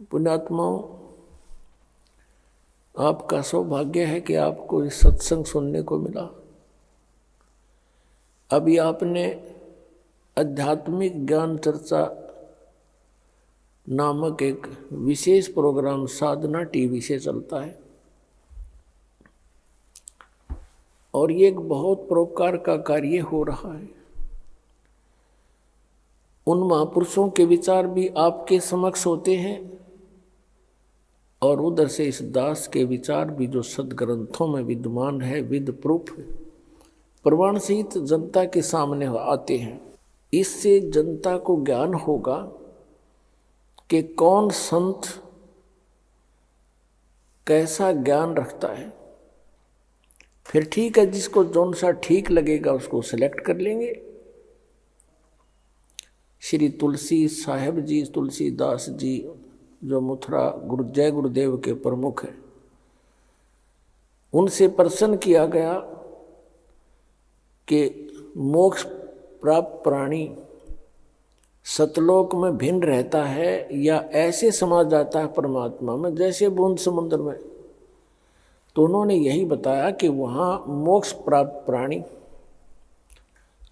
पुण्यात्माओं, आपका सौभाग्य है कि आपको इस सत्संग सुनने को मिला। अभी आपने आध्यात्मिक ज्ञान चर्चा नामक एक विशेष प्रोग्राम साधना टीवी से चलता है और ये एक बहुत परोपकार का कार्य हो रहा है। उन महापुरुषों के विचार भी आपके समक्ष होते हैं और उधर से इस दास के विचार भी जो सदग्रंथों में विद्यमान है, विद प्रूफ प्रमाण सहित जनता के सामने आते हैं। इससे जनता को ज्ञान होगा कि कौन संत कैसा ज्ञान रखता है। फिर ठीक है, जिसको जौन सा ठीक लगेगा उसको सिलेक्ट कर लेंगे। श्री तुलसी साहेब जी, तुलसीदास जी जो मथुरा जय गुरुदेव के प्रमुख हैं, उनसे प्रश्न किया गया कि मोक्ष प्राप्त प्राणी सतलोक में भिन्न रहता है या ऐसे समा जाता है परमात्मा में जैसे बूंद समुद्र में। तो उन्होंने यही बताया कि वहाँ मोक्ष प्राप्त प्राणी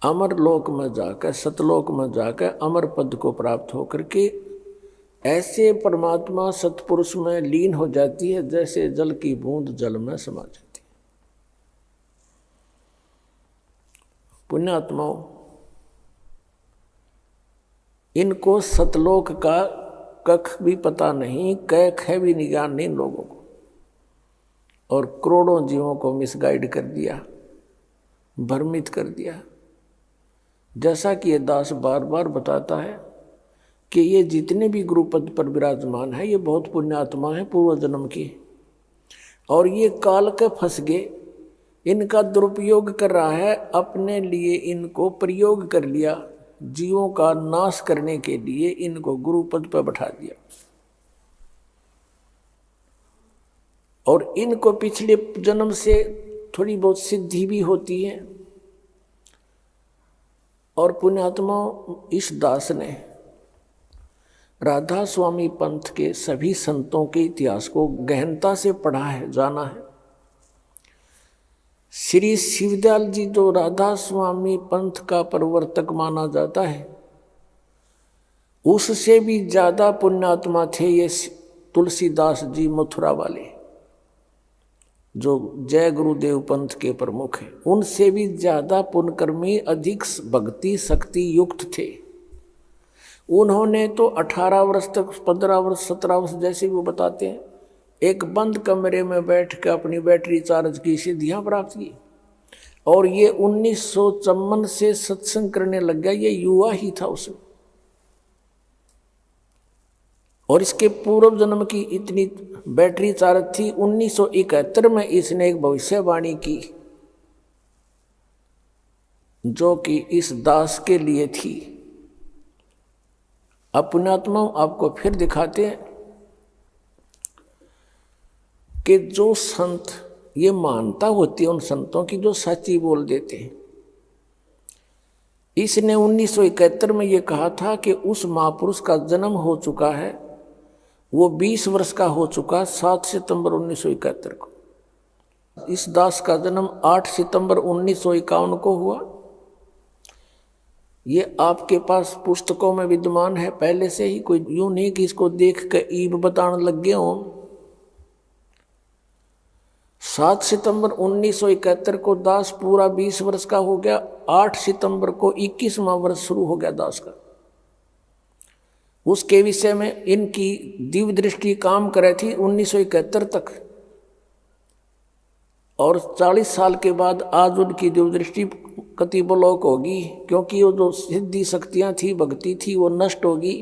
अमर लोक में जाकर, सतलोक में जाकर अमर पद को प्राप्त होकर के ऐसे परमात्मा सतपुरुष में लीन हो जाती है जैसे जल की बूंद जल में समा जाती है। पुण्यात्माओं, इनको सतलोक का कख भी पता नहीं, कैख है भी नहीं ज्ञान नहीं लोगों को, और करोड़ों जीवों को मिसगाइड कर दिया, भ्रमित कर दिया। जैसा कि ये दास बार बार बताता है कि ये जितने भी गुरुपद पर विराजमान है ये बहुत पुण्यात्मा है पूर्व जन्म की, और ये काल के फंस गए, इनका दुरुपयोग कर रहा है, अपने लिए इनको प्रयोग कर लिया, जीवों का नाश करने के लिए इनको गुरुपद पर बैठा दिया। और इनको पिछले जन्म से थोड़ी बहुत सिद्धि भी होती है। और पुण्यात्माओं, इस दास ने राधा स्वामी पंथ के सभी संतों के इतिहास को गहनता से पढ़ा है, जाना है। श्री शिवदयाल जी जो राधा स्वामी पंथ का प्रवर्तक माना जाता है, उससे भी ज्यादा पुण्यात्मा थे ये तुलसीदास जी मथुरा वाले जो जय गुरुदेव पंथ के प्रमुख हैं। उनसे भी ज्यादा पुण्यकर्मी, अधिक भक्ति शक्ति युक्त थे। उन्होंने तो 18 वर्ष तक, 15 वर्ष, 17 वर्ष जैसे वो बताते हैं, एक बंद कमरे में बैठ कर अपनी बैटरी चार्ज की सिद्धियां प्राप्त की। और ये 1954 से सत्संग करने लग गया, ये युवा ही था उसमें। और इसके पूर्व जन्म की इतनी बैटरी चार्ज थी, 1971 में इसने एक भविष्यवाणी की जो कि इस दास के लिए थी। अब पुण्यात्मा आपको फिर दिखाते हैं कि जो संत, ये मानता होती है उन संतों की जो सच्ची बोल देते हैं। इसने 1971 में ये कहा था कि उस महापुरुष का जन्म हो चुका है, वो 20 वर्ष का हो चुका, 7 सितंबर 1971 को। इस दास का जन्म 8 सितंबर 1951 को हुआ। ये आपके पास पुस्तकों में विद्यमान है पहले से ही, कोई यूं नहीं कि इसको देख कर ईब बताने लग गए हों। 7 सितंबर 1971 को दास पूरा 20 वर्ष का हो गया। 8 सितंबर को 21वां वर्ष शुरू हो गया दास का। उसके विषय में इनकी दिव्य दृष्टि काम करे थी 1971 तक, और 40 साल के बाद आज उनकी दिव्य दृष्टि कति ब्लॉक होगी, क्योंकि वो जो सिद्धि शक्तियां थी, भक्ति थी, वो नष्ट होगी।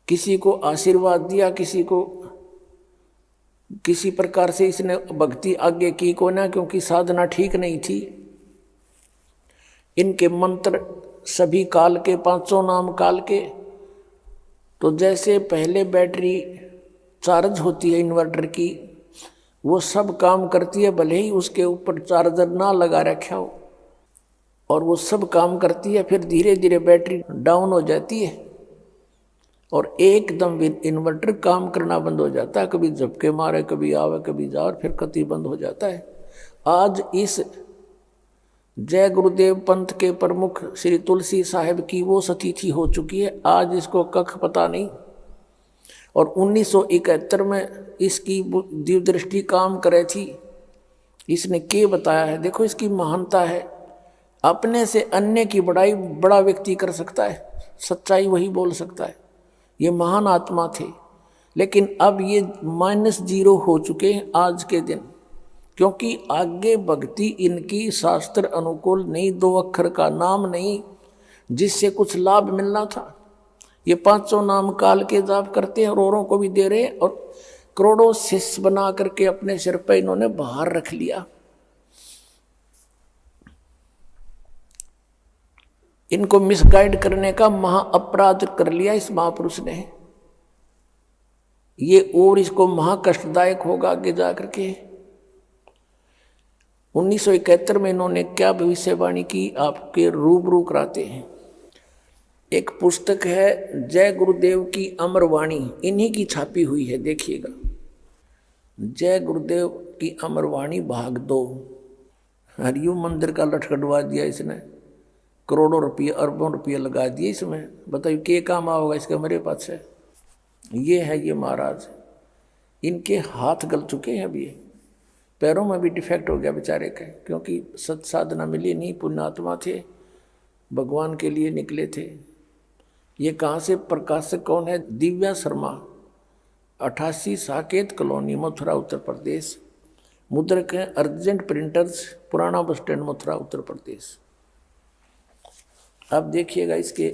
किसी को आशीर्वाद दिया, किसी को किसी प्रकार से इसने भक्ति आगे की को ना, क्योंकि साधना ठीक नहीं थी। इनके मंत्र सभी काल के, 500 नाम काल के। तो जैसे पहले बैटरी चार्ज होती है इन्वर्टर की, वो सब काम करती है, भले ही उसके ऊपर चार्जर ना लगा रखा हो, और वो सब काम करती है। फिर धीरे धीरे बैटरी डाउन हो जाती है और एकदम इन्वर्टर काम करना बंद हो जाता है, कभी झपके मारे, कभी आवे कभी जाए, और फिर कति बंद हो जाता है। आज इस जय गुरुदेव पंथ के प्रमुख श्री तुलसी साहिब की वो सतिथि हो चुकी है, आज इसको कख पता नहीं। और 1971 में इसकी दिव्य दृष्टि काम करे थी। इसने क्या बताया है, देखो इसकी महानता है। अपने से अन्य की बड़ाई बड़ा व्यक्ति कर सकता है, सच्चाई वही बोल सकता है। ये महान आत्मा थे, लेकिन अब ये -0 हो चुके हैं आज के दिन, क्योंकि आगे भक्ति इनकी शास्त्र अनुकूल नहीं, 2 अक्षर का नाम नहीं जिससे कुछ लाभ मिलना था। ये 500 नाम काल के जाप करते हैं और औरों को भी दे रहे हैं, और करोड़ों शिष्य बना करके अपने सिर पर इन्होंने बाहर रख लिया। इनको मिसगाइड करने का महा अपराध कर लिया इस महापुरुष ने। ये और इसको महा कष्टदायक होगा आगे जाकर के। 1971 में इन्होंने क्या भविष्यवाणी की, आपके रूबरू कराते हैं। एक पुस्तक है जय गुरुदेव की अमर वाणी, इन्हीं की छापी हुई है, देखिएगा। जय गुरुदेव की अमर वाणी भाग 2। हरिओम मंदिर का लटकटवा दिया इसने, करोड़ों रुपये अरबों रुपये लगा दिए इसमें। बताइए क्या काम आओगा इसका मेरे पास है। ये है ये महाराज, इनके हाथ गल चुके हैं अभी, पैरों में भी डिफेक्ट हो गया बेचारे के, क्योंकि सत साधना मिली नहीं, पुण्यात्मा थे, भगवान के लिए निकले थे। ये कहाँ से प्रकाशक कौन है, दिव्या शर्मा, 88 साकेत कॉलोनी, मथुरा उत्तर प्रदेश। मुद्रक है अर्जेंट प्रिंटर्स, पुराना बस स्टैंड, मथुरा उत्तर प्रदेश। अब देखिएगा इसके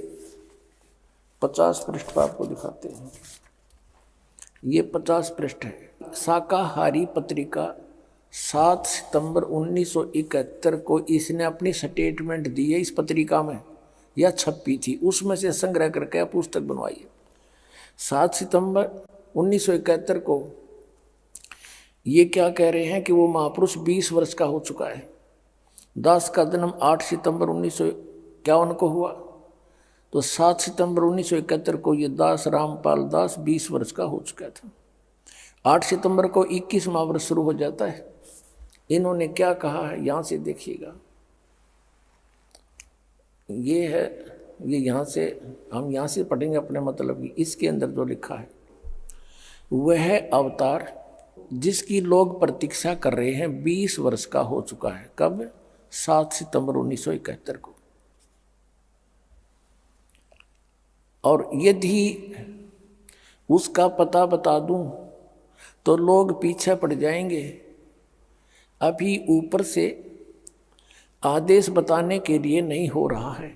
50 पृष्ठ पर आपको दिखाते हैं। ये 50 पृष्ठ है। शाकाहारी पत्रिका 7 सितंबर 1971 को इसने अपनी स्टेटमेंट दी है। इस पत्रिका में यह छपी थी, उसमें से संग्रह करके पुस्तक बनवाई है। 7 सितंबर 1971 को ये क्या कह रहे हैं कि वो महापुरुष 20 वर्ष का हो चुका है। दास का जन्म 8 सितंबर 1951 को हुआ, तो 7 सितंबर 1971 को ये दास रामपाल दास 20 वर्ष का हो चुका था। 8 सितंबर को 21वां वर्ष शुरू हो जाता है। इन्होंने क्या कहा है यहाँ से देखिएगा। ये है, ये यहाँ से हम यहाँ से पढ़ेंगे अपने मतलब की। इसके अंदर जो लिखा है, वह अवतार जिसकी लोग प्रतीक्षा कर रहे हैं 20 वर्ष का हो चुका है। कब? 7 सितंबर 1971 को। और यदि उसका पता बता दूं तो लोग पीछे पड़ जाएंगे। अभी ऊपर से आदेश बताने के लिए नहीं हो रहा है।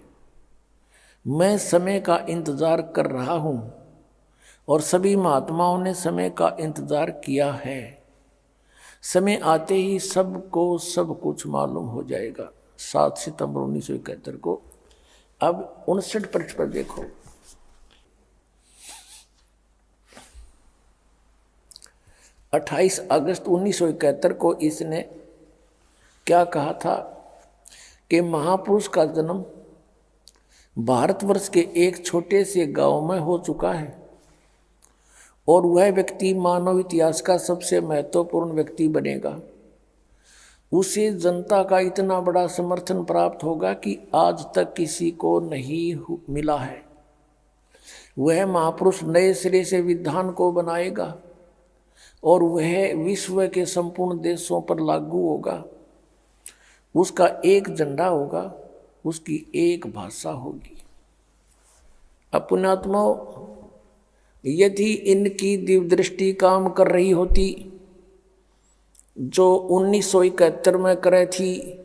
मैं समय का इंतजार कर रहा हूं और सभी महात्माओं ने समय का इंतजार किया है। समय आते ही सबको सब कुछ मालूम हो जाएगा। 7 सितंबर 1971 को। अब 59 पृष्ठ पर देखो। 28 अगस्त 1971 को इसने क्या कहा था कि महापुरुष का जन्म भारतवर्ष के एक छोटे से गांव में हो चुका है और वह व्यक्ति मानव इतिहास का सबसे महत्वपूर्ण व्यक्ति बनेगा। उसे जनता का इतना बड़ा समर्थन प्राप्त होगा कि आज तक किसी को नहीं मिला है। वह महापुरुष नए सिरे से विधान को बनाएगा और वह विश्व के संपूर्ण देशों पर लागू होगा। उसका एक झंडा होगा, उसकी एक भाषा होगी। पुण्यात्माओं, यदि इनकी दिव्य दृष्टि काम कर रही होती जो 1971 में करे थी,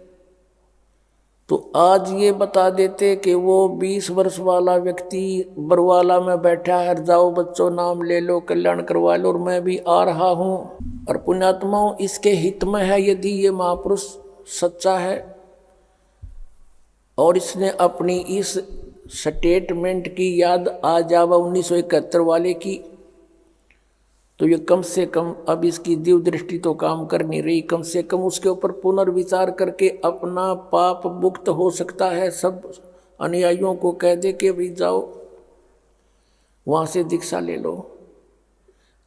तो आज ये बता देते कि वो 20 वर्ष वाला व्यक्ति बरवाला में बैठा है, जाओ बच्चों नाम ले लो, कल्याण करवा लो, और मैं भी आ रहा हूँ। और पुण्यात्माओं, इसके हित में है यदि ये महापुरुष सच्चा है और इसने अपनी इस स्टेटमेंट की याद आ जावा 1971 वाले की, तो ये कम से कम अब इसकी दिव्य दृष्टि तो काम कर नहीं रही। कम से कम उसके ऊपर पुनर्विचार करके अपना पाप मुक्त हो सकता है। सब अनुयायियों को कह दे कि भाई जाओ, वहाँ से दीक्षा ले लो।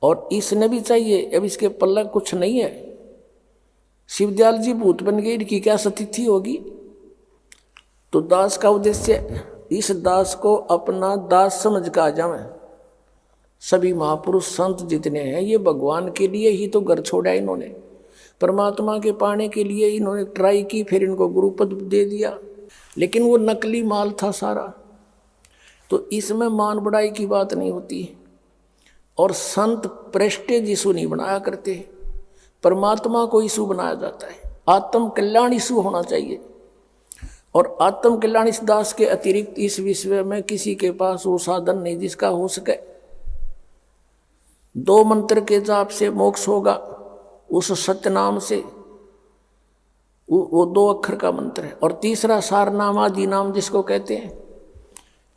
और इसने भी चाहिए, अब इसके पल्ला कुछ नहीं है। शिवदयाल जी भूत बन गए, इनकी क्या स्थिति होगी। तो दास का उद्देश्य इस दास को अपना दास समझ कर आ जावे। सभी महापुरुष संत जितने हैं ये भगवान के लिए ही तो घर छोड़ा इन्होंने, परमात्मा के पाने के लिए इन्होंने ट्राई की, फिर इनको गुरुपद दे दिया, लेकिन वो नकली माल था सारा। तो इसमें मान बढ़ाई की बात नहीं होती। और संत प्रेस्टेज इशू नहीं बनाया करते, परमात्मा को इशू बनाया जाता है। आत्म कल्याण इशू होना चाहिए। और आत्म कल्याण इस दास के अतिरिक्त इस विश्व में किसी के पास वो साधन नहीं जिसका हो सके। 2 मंत्र के जाप से मोक्ष होगा, उस सत्य नाम से, वो 2 अक्षर का मंत्र है। और तीसरा सार नाम आदि नाम जिसको कहते हैं,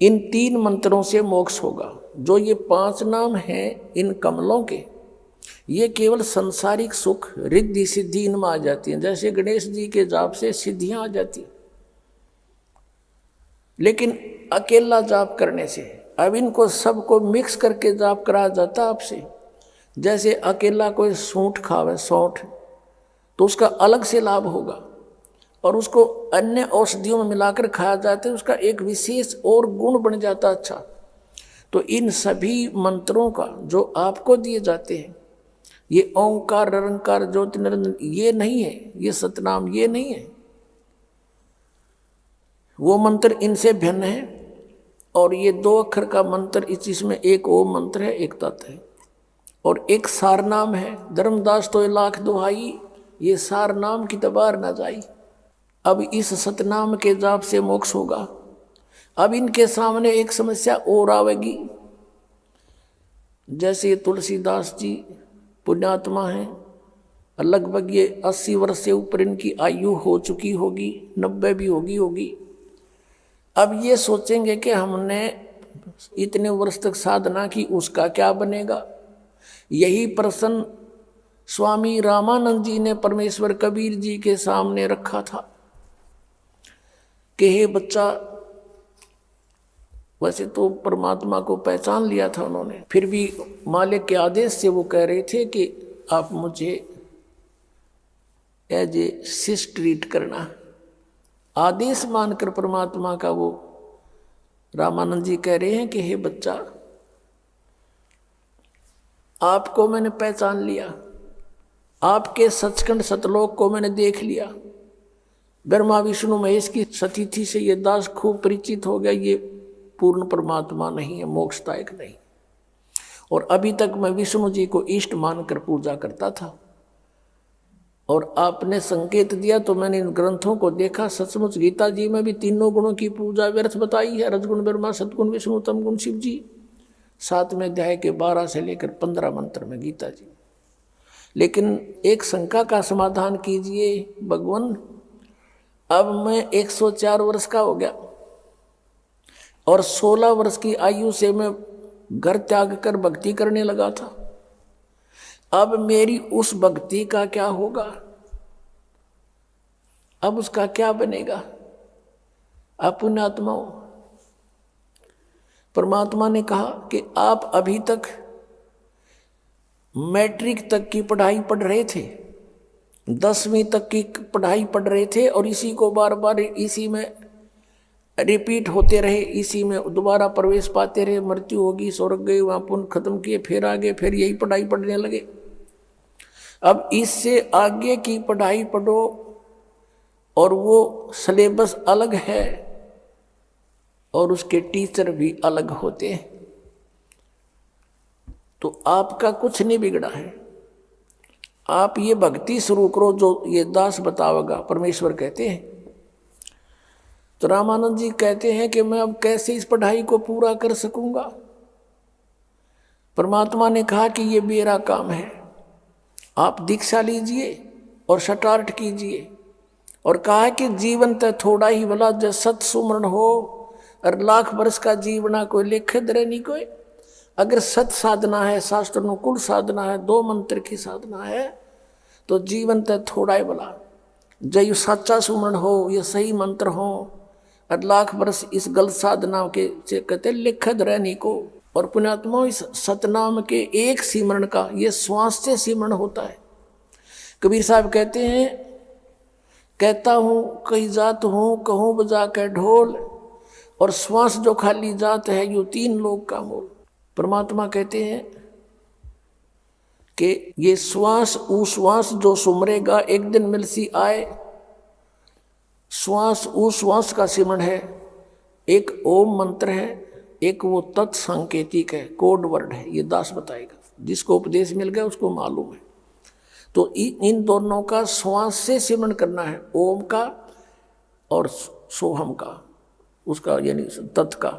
इन 3 मंत्रों से मोक्ष होगा। जो ये 5 नाम हैं इन कमलों के, ये केवल सांसारिक सुख रिद्धि सिद्धि इनमें आ जाती हैं। जैसे गणेश जी के जाप से सिद्धियां आ जाती, लेकिन अकेला जाप करने से, अब इनको सबको मिक्स करके जाप कराया जाता आपसे। जैसे अकेला कोई सूंठ खावे, सौंठ, तो उसका अलग से लाभ होगा, और उसको अन्य औषधियों में मिलाकर खाया जाता है, उसका एक विशेष और गुण बन जाता अच्छा। तो इन सभी मंत्रों का जो आपको दिए जाते हैं, ये ओंकार निरंकार ज्योति निरंजन, ये नहीं है, ये सतनाम ये नहीं है। वो मंत्र इनसे भिन्न है। और ये 2 अक्षर का मंत्र, इसमें एक ओम मंत्र है, एक तत् है, और एक सार नाम है। धर्मदास तो 1,00,000 दुहाई, ये सार नाम की तबार न जाई। अब इस सतनाम के जाप से मोक्ष होगा। अब इनके सामने एक समस्या और आवेगी। जैसे तुलसीदास जी पुण्यात्मा हैं, लगभग ये 80 वर्ष से ऊपर इनकी आयु हो चुकी होगी, 90 भी होगी। अब ये सोचेंगे कि हमने इतने वर्ष तक साधना की, उसका क्या बनेगा। यही प्रश्न स्वामी रामानंद जी ने परमेश्वर कबीर जी के सामने रखा था कि हे बच्चा, वैसे तो परमात्मा को पहचान लिया था उन्होंने, फिर भी मालिक के आदेश से वो कह रहे थे कि आप मुझे एज ए शिष्य ट्रीट करना। आदेश मानकर परमात्मा का वो रामानंद जी कह रहे हैं कि हे बच्चा, आपको मैंने पहचान लिया, आपके सचखंड सतलोक को मैंने देख लिया। ब्रह्मा विष्णु महेश की सतिथि से ये दास खूब परिचित हो गया, ये पूर्ण परमात्मा नहीं है, मोक्षदायक नहीं। और अभी तक मैं विष्णु जी को इष्ट मानकर पूजा करता था, और आपने संकेत दिया तो मैंने इन ग्रंथों को देखा। सचमुच गीता जी में भी 3 गुणों की पूजा व्यर्थ बताई है, रजगुण ब्रह्मा, सतगुण विष्णु, तमगुण शिव जी। 7वें अध्याय के 12 से लेकर 15 मंत्र में गीता जी। लेकिन एक शंका का समाधान कीजिए भगवान, अब मैं 104 वर्ष का हो गया और 16 वर्ष की आयु से मैं घर त्याग कर भक्ति करने लगा था। अब मेरी उस भक्ति का क्या होगा, अब उसका क्या बनेगा। आप पुण्यात्मा हो। परमात्मा ने कहा कि आप अभी तक मैट्रिक तक की पढ़ाई पढ़ रहे थे, 10वीं तक की पढ़ाई पढ़ रहे थे, और इसी को बार बार इसी में रिपीट होते रहे, इसी में दोबारा प्रवेश पाते रहे। मृत्यु होगी, स्वर्ग गए, वहाँ पुण्य खत्म किए, फिर आगे फिर यही पढ़ाई पढ़ने लगे। अब इससे आगे की पढ़ाई पढ़ो, और वो सिलेबस अलग है और उसके टीचर भी अलग होते हैं। तो आपका कुछ नहीं बिगड़ा है, आप ये भक्ति शुरू करो जो ये दास बतावेगा, परमेश्वर कहते हैं। तो रामानंद जी कहते हैं कि मैं अब कैसे इस पढ़ाई को पूरा कर सकूंगा। परमात्मा ने कहा कि ये मेरा काम है, आप दीक्षा लीजिए और स्टार्ट कीजिए। और कहा कि जीवन तो थोड़ा ही भला, जब सत सुमरण हो और 1,00,000 वर्ष का जीवना कोई लेखे दरे नहीं कोई। अगर सत साधना है, शास्त्र अनुकूल साधना है, 2 मंत्र की साधना है, तो जीवन तो थोड़ा ही भला। जब सच्चा सुमरण हो, ये सही मंत्र हो, और 1,00,000 वर्ष इस गलत साधना के से कहते लिखत रहने को। और पुण्यात्माओं इस सतनाम के एक सिमरण का ये श्वास से सिमरण होता है। कबीर साहब कहते हैं, कहता हूँ कई जात हूँ कहूँ बजा के ढोल, और श्वास जो खाली जात है यूं तीन लोग का मोल। परमात्मा कहते हैं कि ये श्वास उश्वास जो सुमरेगा एक दिन मिलसी आए। श्वास उश्वास का सिमरण है, एक ओम मंत्र है, एक वो तत्संकेतिक है, कोड वर्ड है। ये दास बताएगा, जिसको उपदेश मिल गया उसको मालूम है। तो इन दोनों का श्वास से सिमरण करना है, ओम का और सोहम का, उसका यानी तत् का।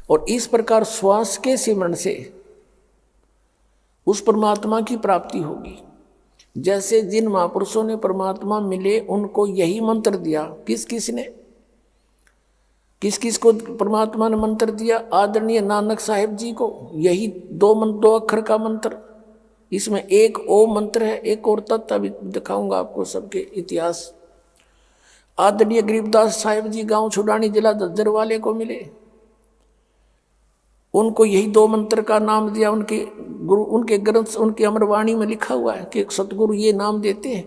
और इस प्रकार श्वास के सिमरण से उस परमात्मा की प्राप्ति होगी। जैसे जिन महापुरुषों ने परमात्मा मिले उनको यही मंत्र दिया। किस किस ने, किस किस को परमात्मा ने मंत्र दिया? आदरणीय नानक साहिब जी को यही दो अक्षर का मंत्र। इसमें एक ओम मंत्र है, एक और तत्व अभी दिखाऊंगा आपको सबके इतिहास। आदरणीय गरीबदास साहिब जी गांव छुडानी जिला दज्जर वाले को मिले, उनको यही दो मंत्र का नाम दिया। उनके गुरु, उनके ग्रंथ, उनकी अमरवाणी में लिखा हुआ है कि सतगुरु ये नाम देते हैं।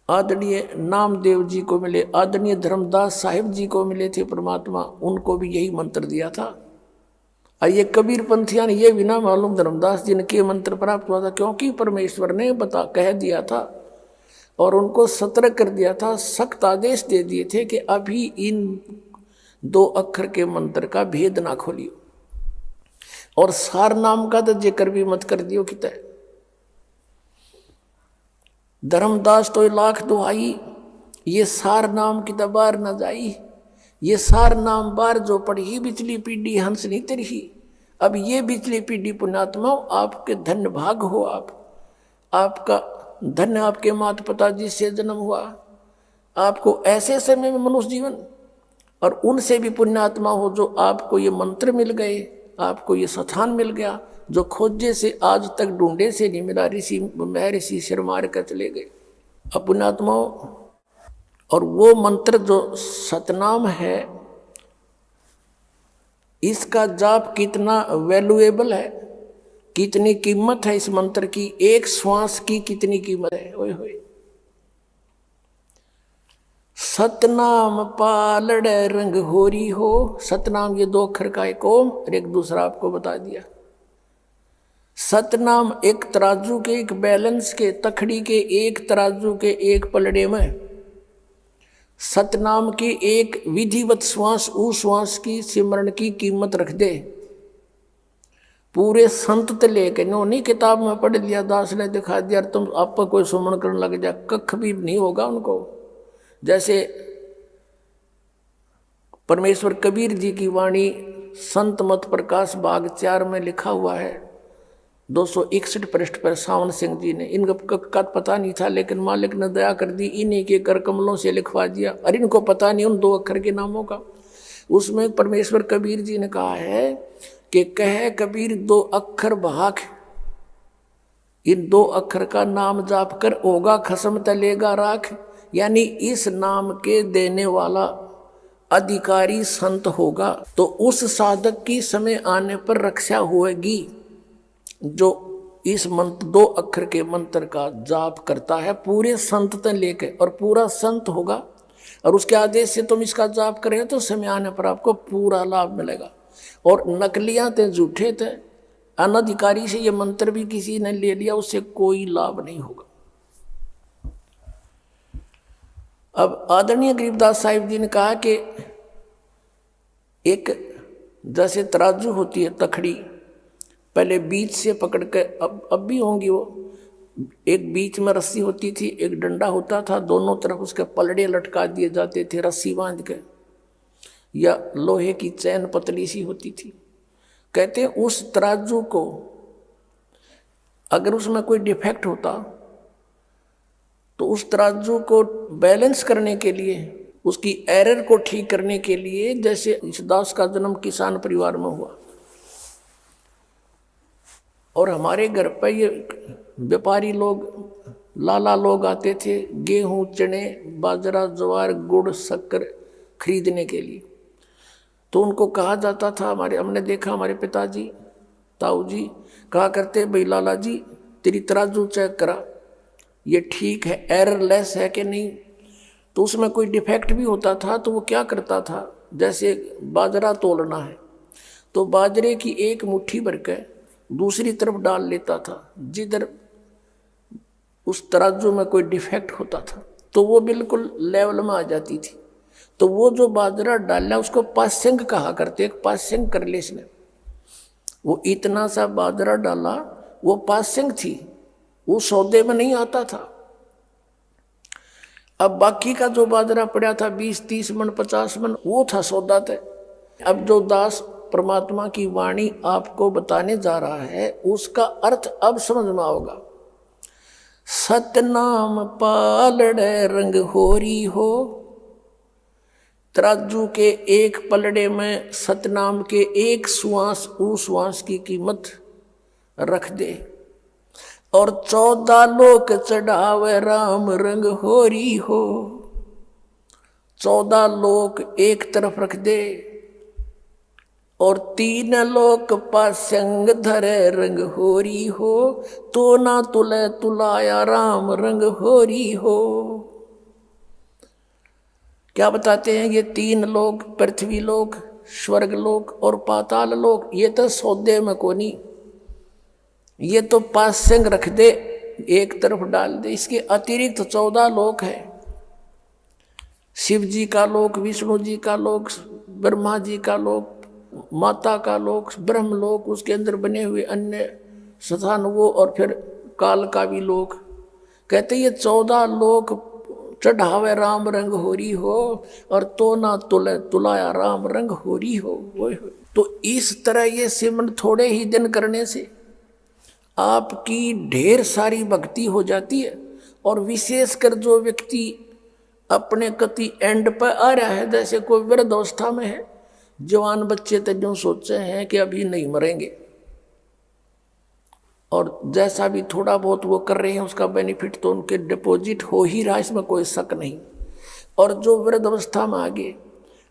आदरणीय नामदेव जी को मिले, आदरणीय धर्मदास साहिब जी को मिले थे परमात्मा, उनको भी यही मंत्र दिया था। और ये कबीर पंथिया ने ये बिना मालूम धर्मदास जी ने के मंत्र प्राप्त हुआ था, क्योंकि परमेश्वर ने कह दिया था और उनको सतर्क कर दिया था, सख्त आदेश दे दिए थे कि अभी इन दो अक्षर के मंत्र का भेद ना खोलियो, और सार नाम का तो जिक्र भी मत कर दियो। कितना धर्मदास तो लाख दुहाई, ये सार नाम की दबार न जाई। ये सार नाम बार जो पढ़ी बिचली पीढ़ी हंस नहीं तरही। अब ये बिचली पीढ़ी पुण्यात्मा आपके धन्य भाग हो, आपका धन्य आपके माता पिता जी से जन्म हुआ, आपको ऐसे समय में मनुष्य जीवन, और उनसे भी पुण्यात्मा हो जो आपको ये मंत्र मिल गए, आपको ये स्थान मिल गया जो खोजे से आज तक ढूंढे से नहीं मिला। ऋषि सिर मार कर चले गए। अब पुण्यात्माओं, और वो मंत्र जो सतनाम है, इसका जाप कितना वैल्यूएबल है, कितनी कीमत है इस मंत्र की। एक श्वास की कितनी कीमत है। ओए होए, सतनाम पालड़े रंग होरी हो। सतनाम ये दो अक्षर का एक ओम और एक दूसरा आपको बता दिया। सतनाम एक तराजू के, एक बैलेंस के, तखड़ी के एक तराजू के एक पलड़े में सतनाम की एक विधिवत श्वास उश्वास की सिमरण की कीमत रख दे। पूरे संत ते लेके नो नहीं किताब में पढ़ लिया, दास ने दिखा दिया, तुम आप पर कोई सुमरण करने लग जा, कख भी नहीं होगा उनको। जैसे परमेश्वर कबीर जी की वाणी संत मत प्रकाश भाग 4 में लिखा हुआ है, 261 पृष्ठ पर सावन सिंह जी ने, इनका पता नहीं था लेकिन मालिक ने दया कर दी, इन्हीं के कर कमलों से लिखवा दिया। और इनको पता नहीं उन दो अक्षर के नामों का। उसमें परमेश्वर कबीर जी ने कहा है कि कहे कबीर दो अक्षर भाग, इन दो अक्षर का नाम जाप कर होगा खसम तलेगा राख। यानी इस नाम के देने वाला अधिकारी संत होगा तो उस साधक की समय आने पर रक्षा होगी जो इस मंत्र दो अक्षर के मंत्र का जाप करता है पूरे संत तक लेके, और पूरा संत होगा और उसके आदेश से तुम इसका जाप करें तो समय आने पर आपको पूरा लाभ मिलेगा। और नकलियां थे, झूठे थे, अनधिकारी से ये मंत्र भी किसी ने ले लिया, उससे कोई लाभ नहीं होगा। अब आदरणीय गरीबदास साहिब जी ने कहा कि एक जैसे तराजू होती है तखड़ी, पहले बीच से पकड़ के, अब भी होंगी वो, एक बीच में रस्सी होती थी, एक डंडा होता था, दोनों तरफ उसके पलड़े लटका दिए जाते थे रस्सी बांध के, या लोहे की चैन पतली सी होती थी। कहते हैं उस तराजू को अगर उसमें कोई डिफेक्ट होता तो उस तराजू को बैलेंस करने के लिए, उसकी एरर को ठीक करने के लिए, जैसे इस दास का जन्म किसान परिवार में हुआ और हमारे घर पर ये व्यापारी लोग, लाला लोग आते थे गेहूं, चने, बाजरा, ज्वार, गुड़, शक्कर खरीदने के लिए। तो उनको कहा जाता था, हमने देखा हमारे पिताजी ताऊ जी कहा करते, भाई लाला जी तेरी तराजू चेक करा, ये ठीक है, एररलेस है कि नहीं। तो उसमें कोई डिफेक्ट भी होता था तो वो क्या करता था, जैसे बाजरा तोलना है तो बाजरे की एक मुट्ठी भर के दूसरी तरफ डाल लेता था, जिधर उस तराजू में कोई डिफेक्ट होता था तो वो बिल्कुल लेवल में आ जाती थी। तो वो जो बाजरा डाला उसको पास्यंग कहा करते, एक पास्यंग कर ले इसने, वो इतना सा बाजरा डाला वो पास्यंग थी, वो सौदे में नहीं आता था। अब बाकी का जो बाजरा पड़ा था 20-30 मन 50 मन वो था सौदा तय। अब जो दास परमात्मा की वाणी आपको बताने जा रहा है उसका अर्थ अब समझ में आओगा। सतनाम पालड़े रंग होरी हो, तराजू के एक पलड़े में सतनाम के एक सुआंस उस सुआंस की कीमत रख दे, और 14 लोक चढ़ावे राम रंग होरी हो। 14 लोक एक तरफ रख दे और 3 लोक पासंग धरे रंग होरी हो, तो ना तुले तुलाया राम रंग होरी हो। क्या बताते हैं, ये 3 लोक, पृथ्वी लोक, स्वर्ग लोक और पाताल लोक, ये तो सौदे में कोनी, ये तो पासंग रख दे एक तरफ डाल दे। इसके अतिरिक्त 14 लोक है, शिव जी का लोक, विष्णु जी का लोक, ब्रह्मा जी का लोक, माता का लोक, ब्रह्म लोक, उसके अंदर बने हुए अन्य स्थान वो, और फिर काल का भी लोक। कहते ये 14 लोक चढ़ावे राम रंग होरी हो, और तो ना तुले तुलाया राम रंग होरी हो। तो इस तरह ये सिमरन थोड़े ही दिन करने से आपकी ढेर सारी भक्ति हो जाती है। और विशेषकर जो व्यक्ति अपने कति एंड पर आ रहा है, जैसे कोई वृद्ध अवस्था में है, जवान बच्चे तो जो सोचे हैं कि अभी नहीं मरेंगे, और जैसा भी थोड़ा बहुत वो कर रहे हैं उसका बेनिफिट तो उनके डिपॉजिट हो ही रहा है, इसमें कोई शक नहीं। और जो वृद्ध अवस्था में आ गए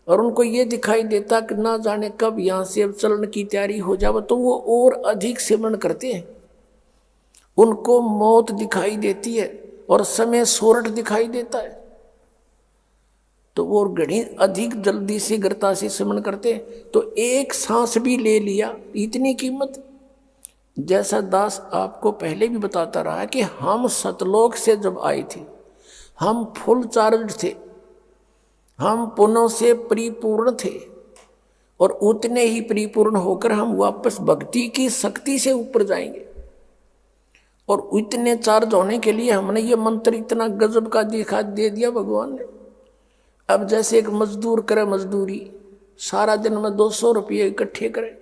और उनको ये दिखाई देता कि ना जाने कब यहाँ से अब चलन की तैयारी हो जाए, तो वो और अधिक सिमरन करते हैं। उनको मौत दिखाई देती है और समय सोरठ दिखाई देता है, तो वो घड़ी अधिक जल्दी से गिरता से सिमरन करते हैं। तो एक सांस भी ले लिया, इतनी कीमत। जैसा दास आपको पहले भी बताता रहा है कि हम सतलोक से जब आए थे, हम फुल चार्ज थे, हम पुनः से परिपूर्ण थे, और उतने ही परिपूर्ण होकर हम वापस भक्ति की शक्ति से ऊपर जाएंगे। और इतने चार्ज होने के लिए हमने ये मंत्र इतना गजब का दिखा दे दिया भगवान ने। अब जैसे एक मजदूर करे मजदूरी, सारा दिन में 200 रुपये इकट्ठे करे,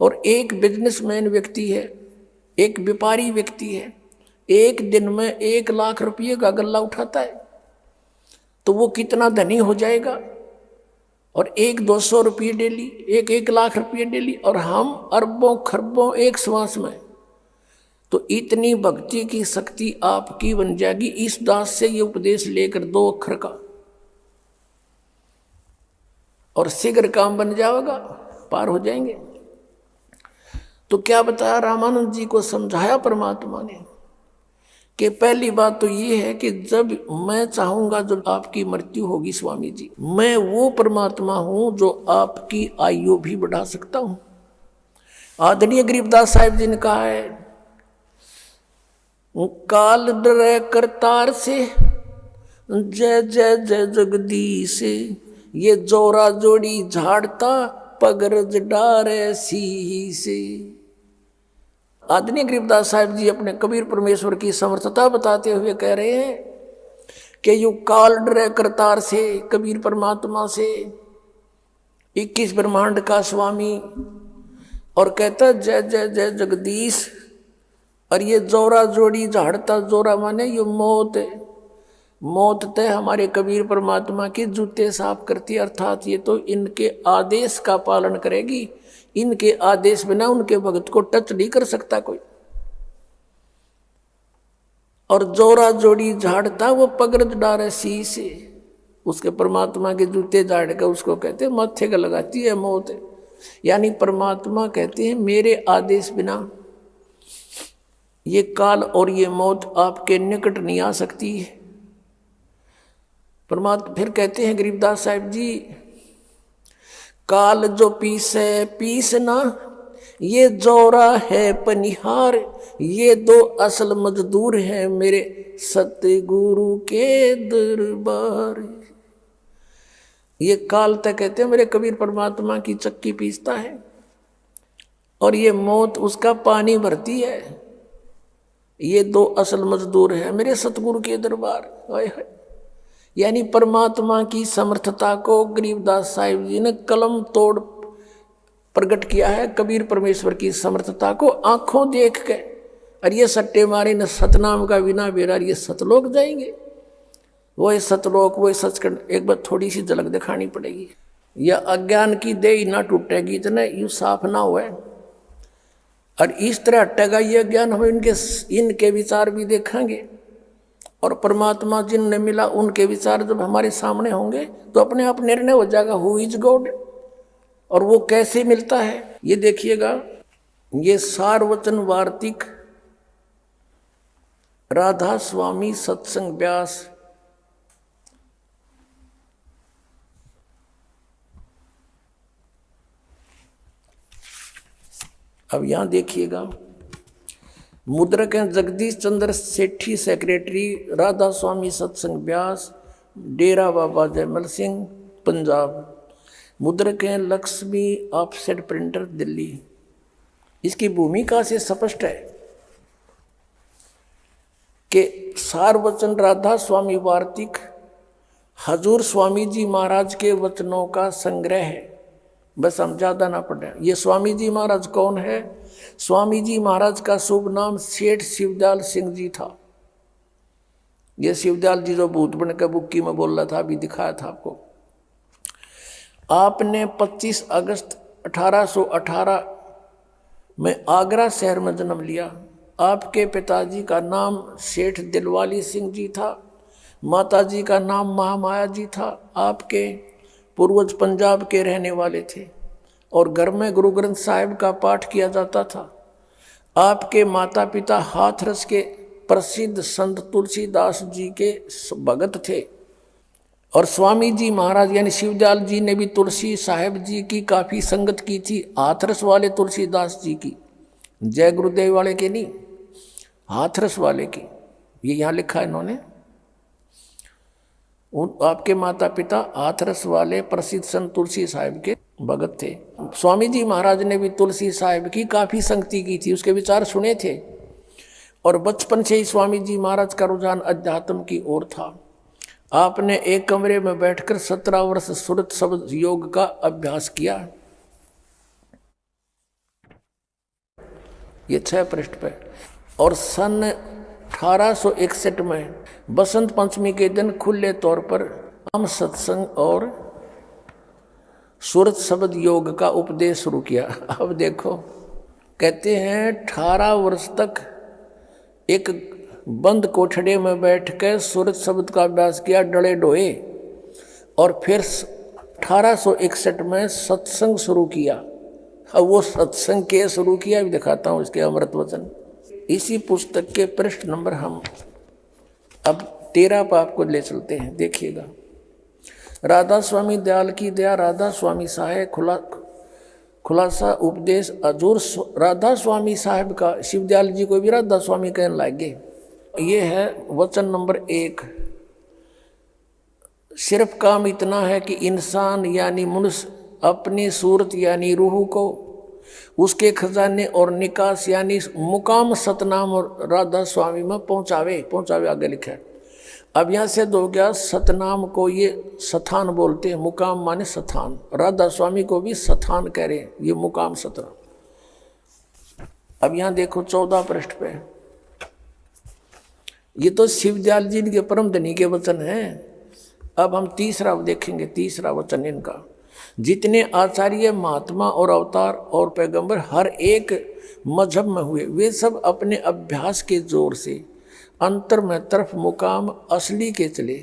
और एक बिजनेसमैन व्यक्ति है, एक व्यापारी व्यक्ति है, एक दिन में 1 लाख रुपये का गल्ला उठाता है, तो वो कितना धनी हो जाएगा। और 1-200 रुपये डेली, 1 लाख रुपये डेली, और हम अरबों खरबों एक श्वास में। तो इतनी भक्ति की शक्ति आपकी बन जाएगी इस दास से ये उपदेश लेकर 2 अक्षर का, और शीघ्र काम बन जाएगा, पार हो जाएंगे। तो क्या बताया रामानंद जी को समझाया परमात्मा ने कि पहली बात तो ये है कि जब मैं चाहूंगा, जब आपकी मृत्यु होगी स्वामी जी, मैं वो परमात्मा हूं जो आपकी आयु भी बढ़ा सकता हूं। आदरणीय गरीबदास साहिब जी ने कहा है, काल डरे करतार से जय जय जय जगदीश, ये जोरा जोड़ी झाड़ता पगरज डारे सी से। आदरणीय गरीबदास साहिब जी अपने कबीर परमेश्वर की समर्थता बताते हुए कह रहे हैं कि यू काल डरे करतार से, कबीर परमात्मा से, 21 ब्रह्मांड का स्वामी, और कहता जय जय जय जगदीश। और ये जोरा जोड़ी झाड़ता, जोरा माने ये मौत है, मौत तय हमारे कबीर परमात्मा की जूते साफ करती, अर्थात ये तो इनके आदेश का पालन करेगी, इनके आदेश बिना उनके भक्त को टच नहीं कर सकता कोई। और जोरा जोड़ी झाड़ता वो पगरज डारे सी से, उसके परमात्मा के जूते झाड़ कर उसको कहते हैं माथे का लगाती है मौत। यानी परमात्मा कहते हैं मेरे आदेश बिना ये काल और ये मौत आपके निकट नहीं आ सकती है। परमात्मा फिर कहते हैं गरीबदास साहिब जी, काल जो पीसे पीस ना, ये जोरा है पनिहार, ये दो असल मजदूर हैं मेरे सतगुरु के दरबार। ये काल तक कहते हैं मेरे कबीर परमात्मा की चक्की पीसता है और ये मौत उसका पानी भरती है। ये दो असल मजदूर हैं मेरे सतगुरु के दरबार। यानी परमात्मा की समर्थता को गरीबदास साहिब जी ने कलम तोड़ प्रकट किया है। कबीर परमेश्वर की समर्थता को आंखों देख के, और ये सट्टे मारे न सतनाम का बिना बेरा, ये सतलोक जाएंगे। वो सतलोक वो सचखंड एक बार थोड़ी सी झलक दिखानी पड़ेगी। यह अज्ञान की देह ना टूटेगी इतने यूँ साफ ना हुए, और इस तरह हटेगा ये ज्ञान। हम इनके विचार भी देखेंगे और परमात्मा जिनने मिला उनके विचार जब हमारे सामने होंगे तो अपने आप निर्णय हो जाएगा हु इज गॉड। और वो कैसे मिलता है ये देखिएगा। ये सारवचन वार्तिक राधा स्वामी सत्संग व्यास, अब यहां देखिएगा मुद्रक हैं जगदीश चंद्र सेठी सेक्रेटरी राधा स्वामी सत्संग व्यास, डेरा बाबा जयमल सिंह पंजाब। मुद्रक हैं लक्ष्मी ऑफसेट प्रिंटर दिल्ली। इसकी भूमिका से स्पष्ट है कि सारवचन राधा स्वामी वार्तिक हजूर स्वामी जी महाराज के वचनों का संग्रह है। बस हम ज़्यादा ना पढ़े। ये स्वामी जी महाराज कौन है? स्वामी जी महाराज का शुभ नाम सेठ शिवदयाल सिंह जी था। ये शिवदयाल जी जो भूत बन के बुक्की में बोल रहा था, अभी दिखाया था आपको। आपने 25 अगस्त 1818 में आगरा शहर में जन्म लिया। आपके पिताजी का नाम सेठ दिलवाली सिंह जी था, माताजी का नाम महामाया जी था। आपके पूर्वज पंजाब के रहने वाले थे और घर में गुरु ग्रंथ साहिब का पाठ किया जाता था। आपके माता पिता हाथरस के प्रसिद्ध संत तुलसीदास जी के भगत थे और स्वामी जी महाराज यानी शिवदयाल जी ने भी तुलसी साहिब जी की काफ़ी संगत की थी। हाथरस वाले तुलसीदास जी की, जय गुरुदेव वाले के नहीं, हाथरस वाले की। ये यहाँ लिखा है इन्होंने। आपके माता पिता हाथरस वाले प्रसिद्ध संत तुलसी साहिब के भगत थे। स्वामी जी महाराज ने भी तुलसी साहिब की काफ़ी संगति की थी, उसके विचार सुने थे और बचपन से ही स्वामी जी महाराज का रुझान अध्यात्म की ओर था। आपने एक कमरे में बैठकर 17 वर्ष सुरत शब्द योग का अभ्यास किया। ये 6 पृष्ठ पे। और सन 1861 में बसंत पंचमी के दिन खुले तौर पर आम सत्संग और सूरत शब्द योग का उपदेश शुरू किया। अब देखो, कहते हैं 18 वर्ष तक एक बंद कोठड़े में बैठ कर सूरत शब्द का अभ्यास किया, डले डोए, और फिर 1861 में सत्संग शुरू किया। अब वो सत्संग के शुरू किया भी दिखाता हूँ, इसके अमृत वचन। इसी पुस्तक के पृष्ठ नंबर हम अब 13 पर आपको ले चलते हैं, देखिएगा। राधा स्वामी दयाल की दया, राधा स्वामी साहेब खुलासा उपदेश हजूर राधा स्वामी साहब का। शिवदयाल जी को भी राधा स्वामी कहने लगे। ये है वचन नंबर 1। सिर्फ काम इतना है कि इंसान यानी मनुष्य अपनी सूरत यानी रूह को उसके खजाने और निकास यानी मुकाम सतनाम और राधा स्वामी में पहुंचावे आगे लिखा है। अब यहाँ से दो गया, सतनाम को ये सथान बोलते हैं, मुकाम माने सथान। राधा स्वामी को भी सथान कह रहे हैं, ये मुकाम सतनाम। अब यहाँ देखो 14 पृष्ठ पे, ये तो शिवदयाल जी के परम धनी के वचन हैं। अब हम तीसरा देखेंगे, तीसरा वचन इनका। जितने आचार्य महात्मा और अवतार और पैगंबर हर एक मजहब में हुए, वे सब अपने अभ्यास के जोर से अंतर में तरफ मुकाम असली के चले।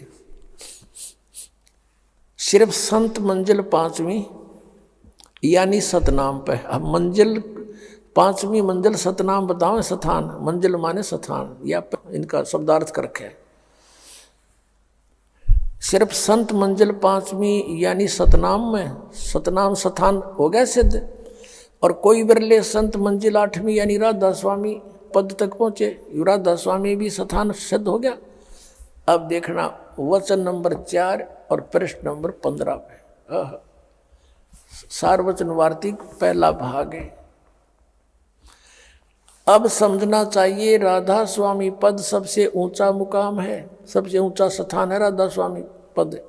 सिर्फ संत मंजिल 5वीं यानी सतनाम पे। अब मंजिल 5वीं मंजिल सतनाम बताओ, स्थान, मंजिल माने स्थान, या इनका शब्दार्थ कर रखे। सिर्फ संत मंजिल 5वीं यानी सतनाम में, सतनाम स्थान हो गया सिद्ध। और कोई बिरले संत मंजिल 8वीं यानी राधा स्वामी पद तक पहुंचे, राधा स्वामी भी स्थान सिद्ध हो गया। अब देखना वचन नंबर 4 और पृष्ठ नंबर 15 पे सारवचन वार्तिक पहला भाग है। अब समझना चाहिए राधा स्वामी पद सबसे ऊंचा मुकाम है, सबसे ऊंचा स्थान है राधा स्वामी पद।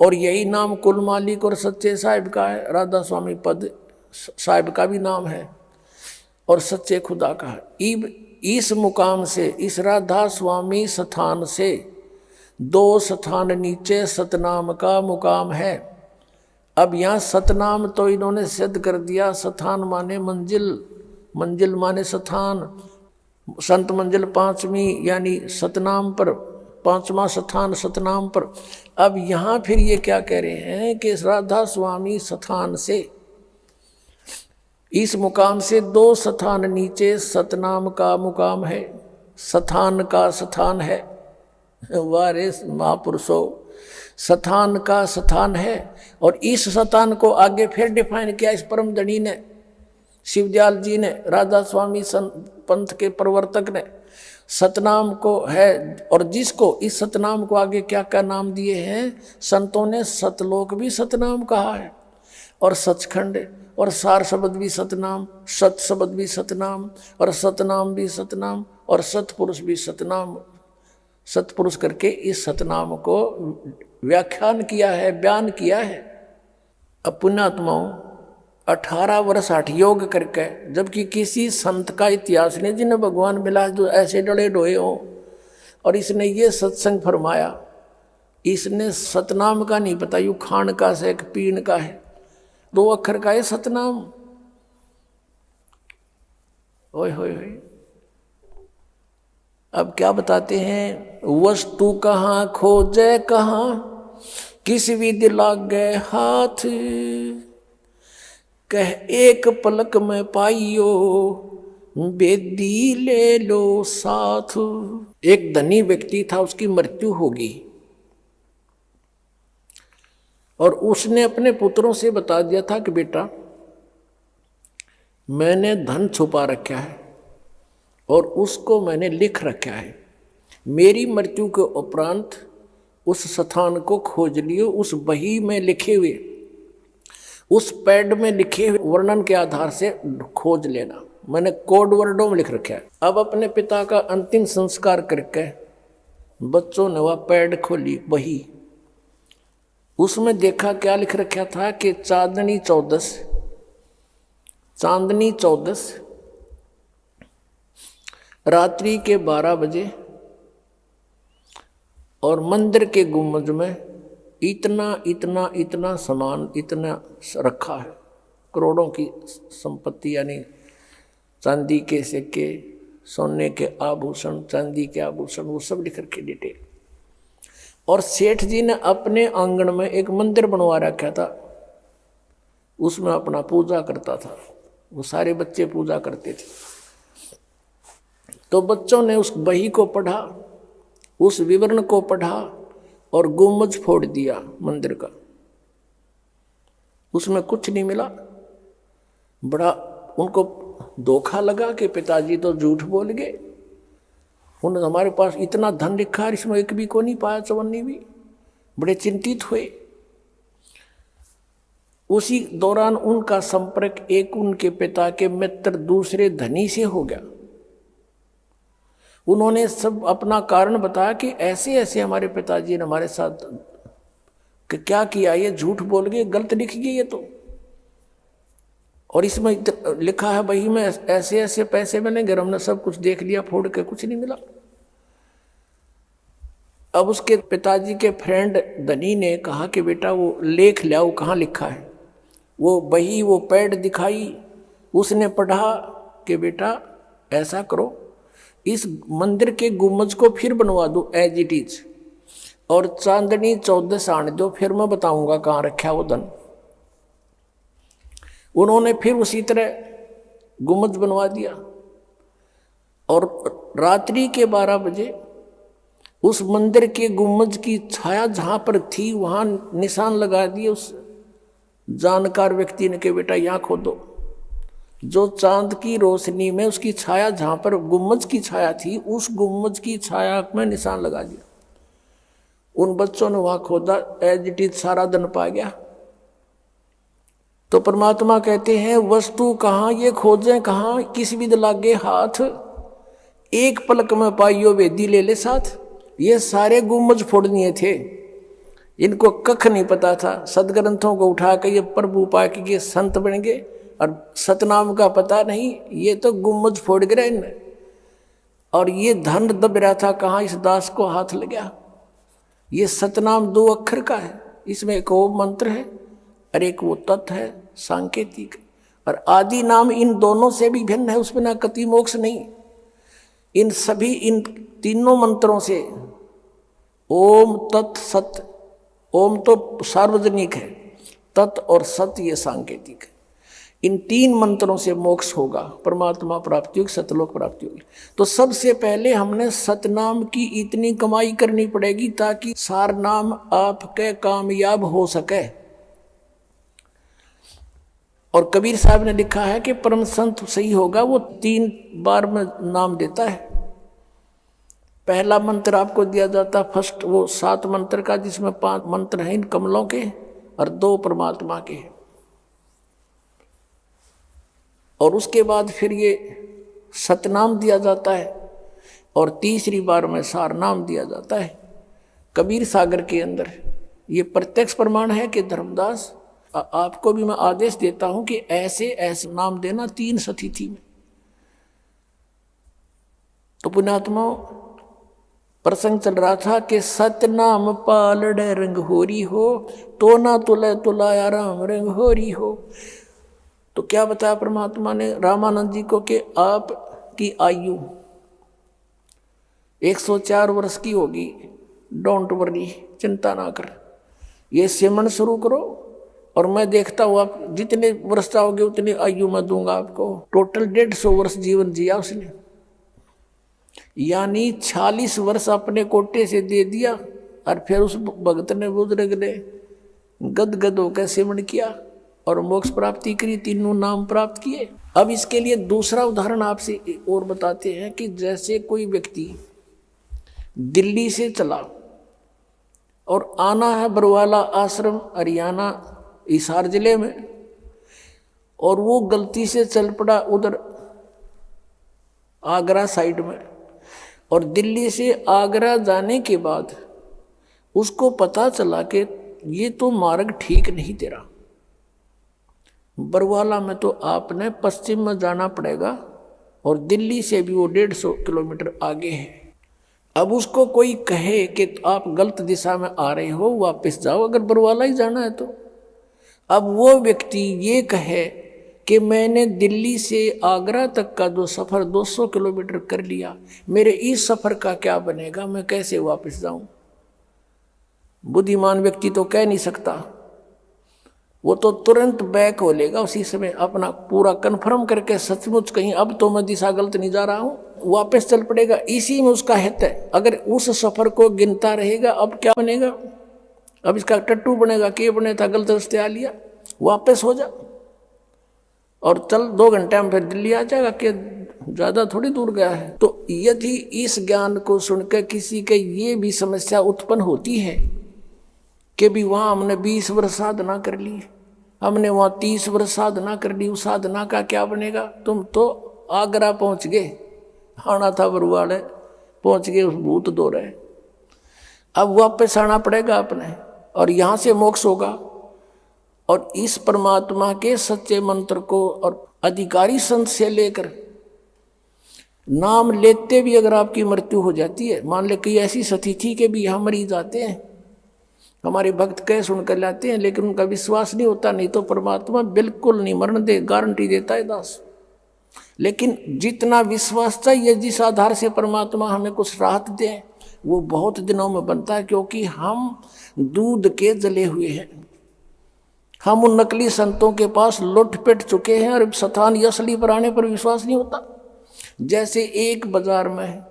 और यही नाम कुल मालिक और सच्चे साहिब का है। राधा स्वामी पद साहिब का भी नाम है और सच्चे खुदा का है। इस मुकाम से, इस राधा स्वामी स्थान से 2 स्थान नीचे सतनाम का मुकाम है। अब यहाँ सतनाम तो इन्होंने सिद्ध कर दिया, स्थान माने मंजिल, मंजिल माने स्थान। संत मंजिल 5वीं यानी सतनाम पर, 5वां स्थान सतनाम पर। अब यहाँ फिर ये क्या कह रहे हैं कि राधा स्वामी स्थान से, इस मुकाम से 2 स्थान नीचे सतनाम का मुकाम है, स्थान का स्थान है। वारे महापुरुषों, स्थान का स्थान है। और इस स्थान को आगे फिर डिफाइन किया इस परम धनी ने, शिवदयाल जी ने, राधा स्वामी पंथ के प्रवर्तक ने। सतनाम को है, और जिसको इस सतनाम को आगे क्या क्या नाम दिए हैं संतों ने, सतलोक भी सतनाम कहा है, और सचखंड और सार शब्द भी सतनाम, सत शब्द भी सतनाम, और सतनाम भी सतनाम, और सतपुरुष भी सतनाम। सतपुरुष करके इस सतनाम को व्याख्यान किया है, बयान किया है। अब पुण्यात्माओं 18 वर्ष हठ योग करके, जबकि किसी संत का इतिहास नहीं जिन्हें भगवान मिला जो ऐसे डले डोए हो, और इसने ये सत्संग फरमाया। इसने सतनाम का नहीं पता, यू खान का से एक पीन का है, 2 अक्षर का है सतनाम। ओए होए होए। अब क्या बताते हैं, वस्तु कहाँ खोजे कहाँ, किस विधि लाग गए हाथ, कह एक पलक में पाइयो, बेदी ले लो साथ। एक धनी व्यक्ति था, उसकी मृत्यु होगी, और उसने अपने पुत्रों से बता दिया था कि बेटा मैंने धन छुपा रखा है और उसको मैंने लिख रखा है, मेरी मृत्यु के उपरांत उस स्थान को खोज लियो, उस बही में लिखे हुए, उस पैड में लिखे हुए वर्णन के आधार से खोज लेना। मैंने कोड वर्डों में लिख रखा है। अब अपने पिता का अंतिम संस्कार करके बच्चों ने वह पैड खोली, बही, उसमें देखा क्या लिख रखा था कि चांदनी 14 रात्रि के 12 बजे और मंदिर के गुम्बद में इतना इतना इतना सामान इतना रखा है, करोड़ों की संपत्ति, यानी चांदी के सिक्के, सोने के आभूषण, चांदी के आभूषण, वो सब लिख रखे डिटेल। और सेठ जी ने अपने आंगन में एक मंदिर बनवा रखा था, उसमें अपना पूजा करता था, वो सारे बच्चे पूजा करते थे। तो बच्चों ने उस बही को पढ़ा, उस विवरण को पढ़ा और गुम्बद फोड़ दिया मंदिर का, उसमें कुछ नहीं मिला। बड़ा उनको धोखा लगा कि पिताजी तो झूठ बोल गए, उन्होंने हमारे पास इतना धन लिखा है, इसमें एक भी को नहीं पाया, चवन्नी भी। बड़े चिंतित हुए। उसी दौरान उनका संपर्क एक उनके पिता के मित्र दूसरे धनी से हो गया। उन्होंने सब अपना कारण बताया कि ऐसे ऐसे हमारे पिताजी ने हमारे साथ कि क्या किया, ये झूठ बोल गए, गलत लिख गए ये तो, और इसमें लिखा है बही में ऐसे ऐसे पैसे मिलेंगे, हमने सब कुछ देख लिया, फोड़ के कुछ नहीं मिला। अब उसके पिताजी के फ्रेंड धनी ने कहा कि बेटा वो लेख लाओ, कहाँ लिखा है। वो बही, वो पैड दिखाई, उसने पढ़ा कि बेटा ऐसा करो, इस मंदिर के गुम्बद को फिर बनवा दो एज इट इज, और चांदनी 14 आने दो, फिर मैं बताऊंगा कहाँ रखा वो धन। उन्होंने फिर उसी तरह गुम्बद बनवा दिया और रात्रि के 12 बजे उस मंदिर के गुम्बद की छाया जहां पर थी वहां निशान लगा दिए उस जानकार व्यक्ति ने कि बेटा यहाँ खोदो। जो चांद की रोशनी में उसकी छाया जहां पर गुम्बद की छाया थी उस गुम्बद की छाया में निशान लगा दिया। उन बच्चों ने वहां खोदा, एज इट इज सारा धन पा गया। तो परमात्मा कहते हैं वस्तु कहाँ ये खोजें कहाँ, किस विद लागे हाथ, एक पलक में पाइयो वेदी ले ले साथ। ये सारे गुम्बज फोड़निए थे, इनको कख नहीं पता था। सदग्रंथों को उठा के ये प्रभु पाक के संत बन गए और सतनाम का पता नहीं, ये तो गुम्बज फोड़ गए इनने। और ये धन दब रहा था कहाँ, इस दास को हाथ लग गया। ये सतनाम 2 अक्षर का है, इसमें एक ओम मंत्र है और एक वो तत् है सांकेतिक, और आदि नाम इन दोनों से भी भिन्न है, उसमें ना कति मोक्ष नहीं। इन सभी इन तीनों मंत्रों से ओम तत् सत, ओम तो सार्वजनिक है, तत् और सत ये सांकेतिक है। इन 3 मंत्रों से मोक्ष होगा, परमात्मा प्राप्ति होगी, सतलोक प्राप्ति होगी। तो सबसे पहले हमने सतनाम की इतनी कमाई करनी पड़ेगी ताकि सार नाम आपके कामयाब हो सके। और कबीर साहब ने लिखा है कि परम संत सही होगा वो 3 बार में नाम देता है। पहला मंत्र आपको दिया जाता फर्स्ट, वो 7 मंत्र का, जिसमें 5 मंत्र हैं इन कमलों के और 2 परमात्मा के। और उसके बाद फिर ये सतनाम दिया जाता है और तीसरी बार में सार नाम दिया जाता है। कबीर सागर के अंदर ये प्रत्यक्ष प्रमाण है कि धर्मदास आपको भी मैं आदेश देता हूं कि ऐसे ऐसे नाम देना 3 सतिथि में। तो पुण्यात्मा प्रसंग चल रहा था कि सतनाम पालड़े रंग होरी हो, तो ना तुले तुलाया राम रंग होरी हो। तो क्या बताया परमात्मा ने रामानंद जी को कि आपकी आयु 104 वर्ष की होगी, डोंट वरी, चिंता ना कर, ये सिमरन शुरू करो और मैं देखता हूँ आप जितने वर्ष चाहोगे उतनी आयु मैं दूंगा आपको। टोटल 150 वर्ष जीवन जिया उसने, यानी 46 वर्ष अपने कोटे से दे दिया। और फिर उस भगत ने बुजुर्ग ने गदगद होकर सिमरन किया और मोक्ष प्राप्ति करी, 3 नाम प्राप्त किए। अब इसके लिए दूसरा उदाहरण आपसे और बताते हैं कि जैसे कोई व्यक्ति दिल्ली से चला और आना है बरवाला आश्रम हरियाणा हिसार जिले में, और वो गलती से चल पड़ा उधर आगरा साइड में, और दिल्ली से आगरा जाने के बाद उसको पता चला कि ये तो मार्ग ठीक नहीं तेरा, बरवाला में तो आपने पश्चिम में जाना पड़ेगा और दिल्ली से भी वो 150 किलोमीटर आगे है। अब उसको कोई कहे कि आप गलत दिशा में आ रहे हो, वापस जाओ अगर बरवाला ही जाना है तो। अब वो व्यक्ति ये कहे कि मैंने दिल्ली से आगरा तक का जो सफ़र 200 किलोमीटर कर लिया, मेरे इस सफ़र का क्या बनेगा, मैं कैसे वापस जाऊं। बुद्धिमान व्यक्ति तो कह नहीं सकता, वो तो तुरंत बैक हो लेगा उसी समय, अपना पूरा कन्फर्म करके सचमुच कहीं अब तो मैं दिशा गलत नहीं जा रहा हूं, वापस चल पड़ेगा। इसी में उसका हित है। अगर उस सफ़र को गिनता रहेगा अब क्या बनेगा, अब इसका टट्टू बनेगा कि बने था गलत रास्ते आ लिया, वापस हो जा और चल 2 घंटे में फिर दिल्ली आ जाएगा कि ज़्यादा थोड़ी दूर गया है। तो यदि इस ज्ञान को सुनकर किसी के ये भी समस्या उत्पन्न होती है कि भी वहाँ हमने 20 वर्ष साधना कर ली, हमने वहाँ 30 वर्ष साधना कर ली, उस साधना का क्या बनेगा, तुम तो आगरा पहुँच गए, आना था बरवाड़े पहुँच गए, उस भूत दो रहे, अब वापस आना पड़ेगा अपने, और यहाँ से मोक्ष होगा। और इस परमात्मा के सच्चे मंत्र को और अधिकारी संत से लेकर नाम लेते भी अगर आपकी मृत्यु हो जाती है, मान ले कई ऐसी स्थिति के भी यहाँ मरीज आते हैं, हमारे भक्त कह सुनकर लाते हैं, लेकिन उनका विश्वास नहीं होता, नहीं तो परमात्मा बिल्कुल नहीं मरण दे, गारंटी देता है दास। लेकिन जितना विश्वास चाहिए, जिस आधार से परमात्मा हमें कुछ राहत दे, वो बहुत दिनों में बनता है, क्योंकि हम दूध के जले हुए हैं। हम उन नकली संतों के पास लुट पिट चुके हैं और शैतान असली पर आने पर विश्वास नहीं होता। जैसे एक बाजार में है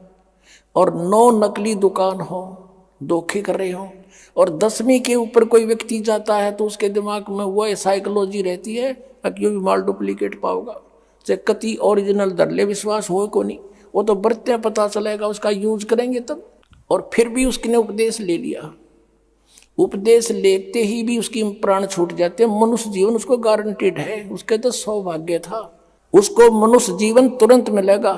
और 9 नकली दुकान हो, धोखे कर रहे हो, और 10वीं के ऊपर कोई व्यक्ति जाता है तो उसके दिमाग में वह साइकोलॉजी रहती है कि भी माल डुप्लीकेट पाओगा, चाहे कति ओरिजिनल दरले विश्वास हो को नहीं, वो तो बरते पता चलेगा, उसका यूज करेंगे तब। और फिर भी उसने उपदेश ले लिया, उपदेश लेते ही भी उसकी प्राण छूट जाते हैं। मनुष्य जीवन उसको गारंटेड है, उसके तो सौभाग्य था, उसको मनुष्य जीवन तुरंत मिलेगा।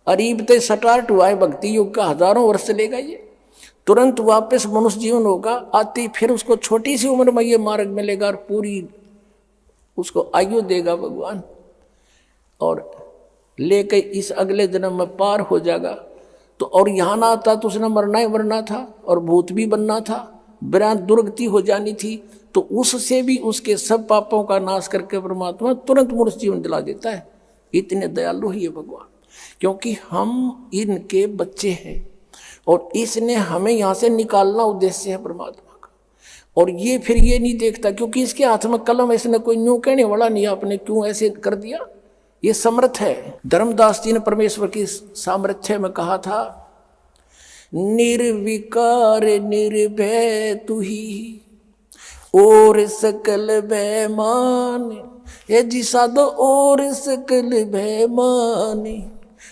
अरीब ते स्टार्ट हुआ है भक्ति युग का, हजारों वर्ष चलेगा, ये तुरंत वापस मनुष्य जीवन होगा। आती फिर उसको छोटी सी उम्र में ये मार्ग मिलेगा और पूरी उसको आयु देगा भगवान, और लेके इस अगले जन्म में पार हो जाएगा। तो और यहाँ ना आता तो उसने मरना ही मरना था और भूत भी बनना था, विराट दुर्गति हो जानी थी। तो उससे भी उसके सब पापों का नाश करके परमात्मा तुरंत मनुष्य जीवन दिला देता है। इतने दयालु है ये भगवान, क्योंकि हम इनके बच्चे हैं और इसने हमें यहाँ से निकालना उद्देश्य है परमात्मा का। और ये फिर ये नहीं देखता, क्योंकि इसके हाथ में कलम, इसने कोई न्यू कहने वाला नहीं, आपने क्यों ऐसे कर दिया, ये समर्थ है। धर्मदास जी ने परमेश्वर की सामर्थ्य में कहा था, निर्विकार निर्भय तू ही और सकल बेमान, ये जी साधो और सकल बेमान,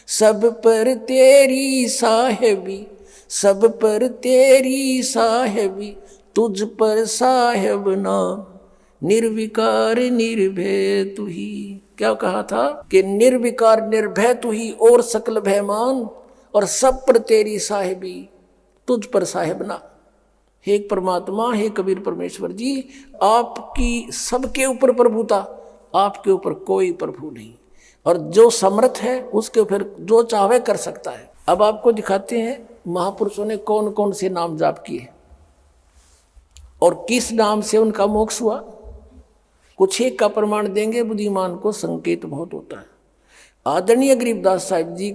सब पर तेरी साहेबी, सब पर तेरी साहेबी, तुझ पर साहेब ना, निर्विकार निर्भय तू ही। क्या कहा था कि निर्विकार निर्भय तू ही और सकल भयमान, और सब पर तेरी साहेबी, तुझ पर साहेब ना। हे परमात्मा, हे कबीर परमेश्वर जी, आपकी सबके ऊपर प्रभुता, आपके ऊपर कोई प्रभु नहीं, और जो समर्थ है उसके ऊपर जो चाहे कर सकता है। अब आपको दिखाते हैं महापुरुषों ने कौन कौन से नाम जाप किए और किस नाम से उनका मोक्ष हुआ। कुछ एक का प्रमाण देंगे, बुद्धिमान को संकेत बहुत होता है। आदरणीय गरीबदास साहिब जी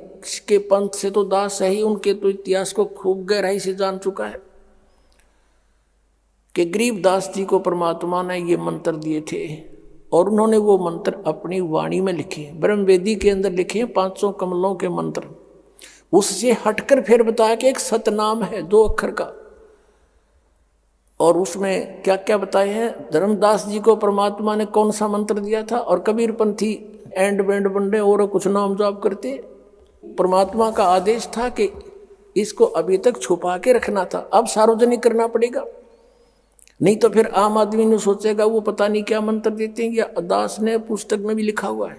के पंथ से तो दास है ही, उनके तो इतिहास को खूब गहराई से जान चुका है कि गरीबदास जी को परमात्मा ने ये मंत्र दिए थे और उन्होंने वो मंत्र अपनी वाणी में लिखे, ब्रह्मवेदी के अंदर लिखे 500 कमलों के मंत्र। उससे हटकर फिर बताया कि एक सतनाम है 2 अक्षर का, और उसमें क्या क्या बताए हैं। धर्मदास जी को परमात्मा ने कौन सा मंत्र दिया था, और कबीर पंथी एंड बैंड बंडे और कुछ नाम जाप करते। परमात्मा का आदेश था कि इसको अभी तक छुपा के रखना था, अब सार्वजनिक करना पड़ेगा, नहीं तो फिर आम आदमी ने सोचेगा वो पता नहीं क्या मंत्र देते हैं। या दास ने पुस्तक में भी लिखा हुआ है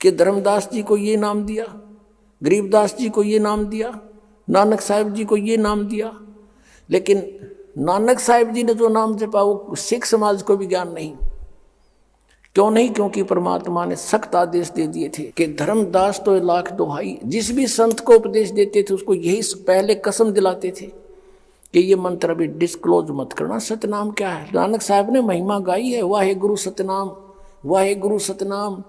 कि धर्मदास जी को ये नाम दिया, गरीबदास जी को ये नाम दिया, नानक साहिब जी को ये नाम दिया। लेकिन नानक साहिब जी ने जो नाम जपा वो सिख समाज को भी ज्ञान नहीं। क्यों नहीं? क्योंकि परमात्मा ने सख्त आदेश दे दिए थे कि धर्मदास तो लाख दोहाई, जिस भी संत को उपदेश देते थे उसको यही पहले कसम दिलाते थे कि ये मंत्र अभी डिस्क्लोज मत करना। सतनाम क्या है? नानक साहब ने महिमा गाई है, वाहे गुरु सतनाम, वाहे गुरु सतनाम,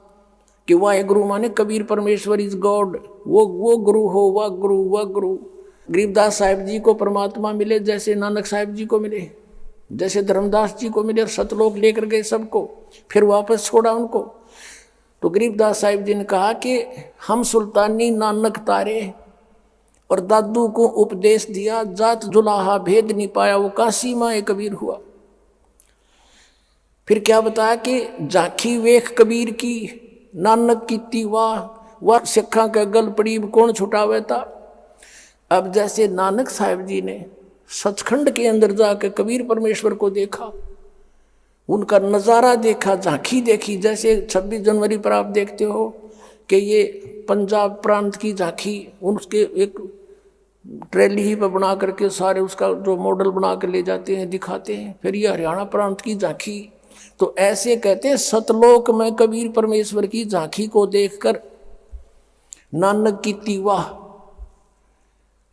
कि वाहे गुरु माने कबीर परमेश्वर इज गॉड, वो गुरु हो, वाह गुरु, वाह गुरु। गरीबदास साहिब जी को परमात्मा मिले जैसे नानक साहिब जी को मिले, जैसे धर्मदास जी को मिले, और सतलोक लेकर गए सबको, फिर वापस छोड़ा उनको। तो गरीबदास साहिब जी ने कहा कि हम सुल्तानी नानक तारे, और दादू को उपदेश दिया, जात जुलाहा भेद नहीं पाया, वो काशी माए कबीर हुआ। फिर क्या बताया कि झांकी वेख कबीर की, नानक की वाह सिखा के गल पड़ी कौन छुटावे था। अब जैसे नानक साहिब जी ने सचखंड के अंदर जाकर कबीर परमेश्वर को देखा, उनका नज़ारा देखा, झांकी देखी, जैसे 26 जनवरी पर आप देखते हो कि ये पंजाब प्रांत की झांकी, उसके एक ट्रेली ही पर बना करके सारे उसका जो मॉडल बना कर ले जाते हैं, दिखाते हैं। फिर ये हरियाणा प्रांत की झांकी, तो ऐसे कहते हैं सतलोक में कबीर परमेश्वर की झांकी को देखकर नानक की वाह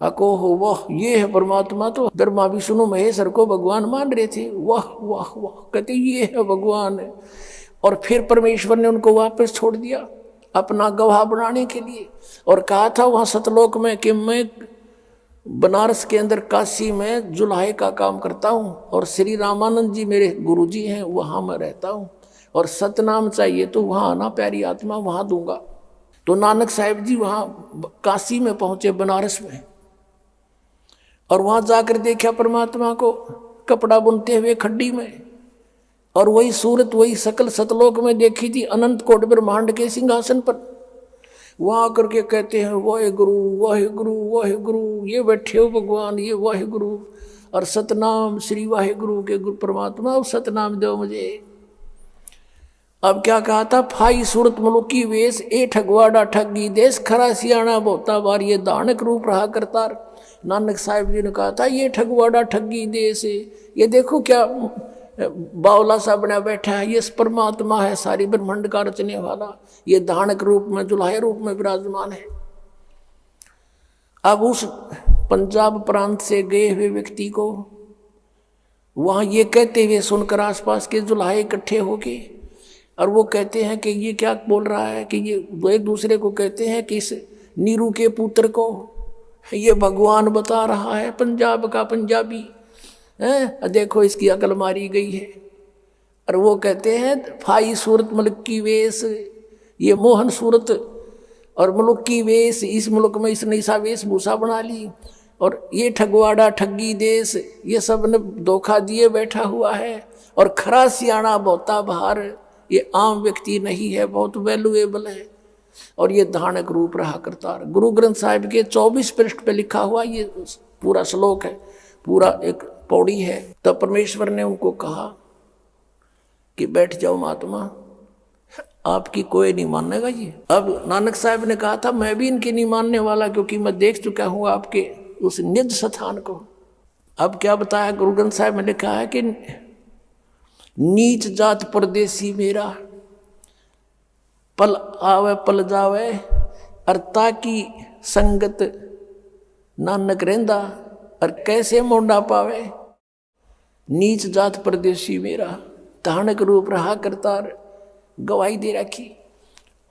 अको हो, वाह ये है परमात्मा। तो ब्रह्मा विष्णु महेश्वर को भगवान मान रहे थे, वाह वाह वाह, कहते ये है भगवान। और फिर परमेश्वर ने उनको वापस छोड़ दिया अपना गवाह बनाने के लिए, और कहा था वहाँ सतलोक में कि मैं बनारस के अंदर काशी में जुलाहे का काम करता हूँ और श्री रामानंद जी मेरे गुरुजी हैं, वहाँ मैं रहता हूँ और सतनाम चाहिए तो वहाँ आना प्यारी आत्मा, वहाँ दूंगा। तो नानक साहिब जी वहाँ काशी में पहुँचे, बनारस में, और वहाँ जाकर देखा परमात्मा को कपड़ा बुनते हुए खड्डी में, और वही सूरत वही सकल सतलोक में देखी थी अनंत कोट ब्रह्मांड के सिंहासन पर। वहाँ आकर के कहते हैं वाहे गुरु वाहे गुरु वाहे गुरु, ये बैठे हो भगवान, ये वाहे गुरु, और सतनाम श्री वाहे गुरु के गुरु परमात्मा सतनाम दो मुझे। अब क्या कहा था, फाई सूरत मुलुकी वेश ए ठगवाड़ा ठगी देश, खरा सियाणा बहुता बार ये दानक रूप रहा करतार। नानक साहिब जी ने कहा था ये ठगवाड़ा ठगी देश, ये देखो क्या बावला सा बना बैठा है, ये परमात्मा है सारी ब्रह्मांड का रचने वाला, ये दानक रूप में जुलाहे रूप में विराजमान है। अब उस पंजाब प्रांत से गए हुए व्यक्ति को वहां ये कहते हुए सुनकर आसपास के जुलाहे इकट्ठे हो गए, और वो कहते हैं कि ये क्या बोल रहा है, कि ये वो एक दूसरे को कहते हैं कि इस नीरू के पुत्र को ये भगवान बता रहा है, पंजाब का पंजाबी है, देखो इसकी अकल मारी गई है। और वो कहते हैं फाई सूरत मुल्क की वेश, ये मोहन सूरत और मुल्क की वेश, इस मुल्क में इसने ऐसा वेशभूषा बना ली, और ये ठगवाड़ा ठगी देश, ये सब ने धोखा दिए बैठा हुआ है, और खरा सियाणा बहुता भार, ये आम व्यक्ति नहीं है, बहुत वैल्यूएबल है, और ये धानक रूप रहा करता। गुरु ग्रंथ साहिब के 24 पृष्ठ पे लिखा हुआ ये पूरा श्लोक है, पूरा एक पौड़ी है। तब परमेश्वर ने उनको कहा कि बैठ जाओ महात्मा, आपकी कोई नहीं मानेगा ये। अब नानक साहब ने कहा था मैं भी इनकी नहीं मानने वाला, क्योंकि मैं देख चुका हूँ आपके उस निज स्थान को। अब क्या बताया गुरु ग्रंथ साहब ने लिखा है कि नीच जात परदेसी मेरा, पल आवे पल जावे, अर्ता की संगत नानक रहंदा, और कैसे मोंडा पावे। नीच जात परदेसी मेरा, धानक रूप रहा करतार, गवाही दे रखी।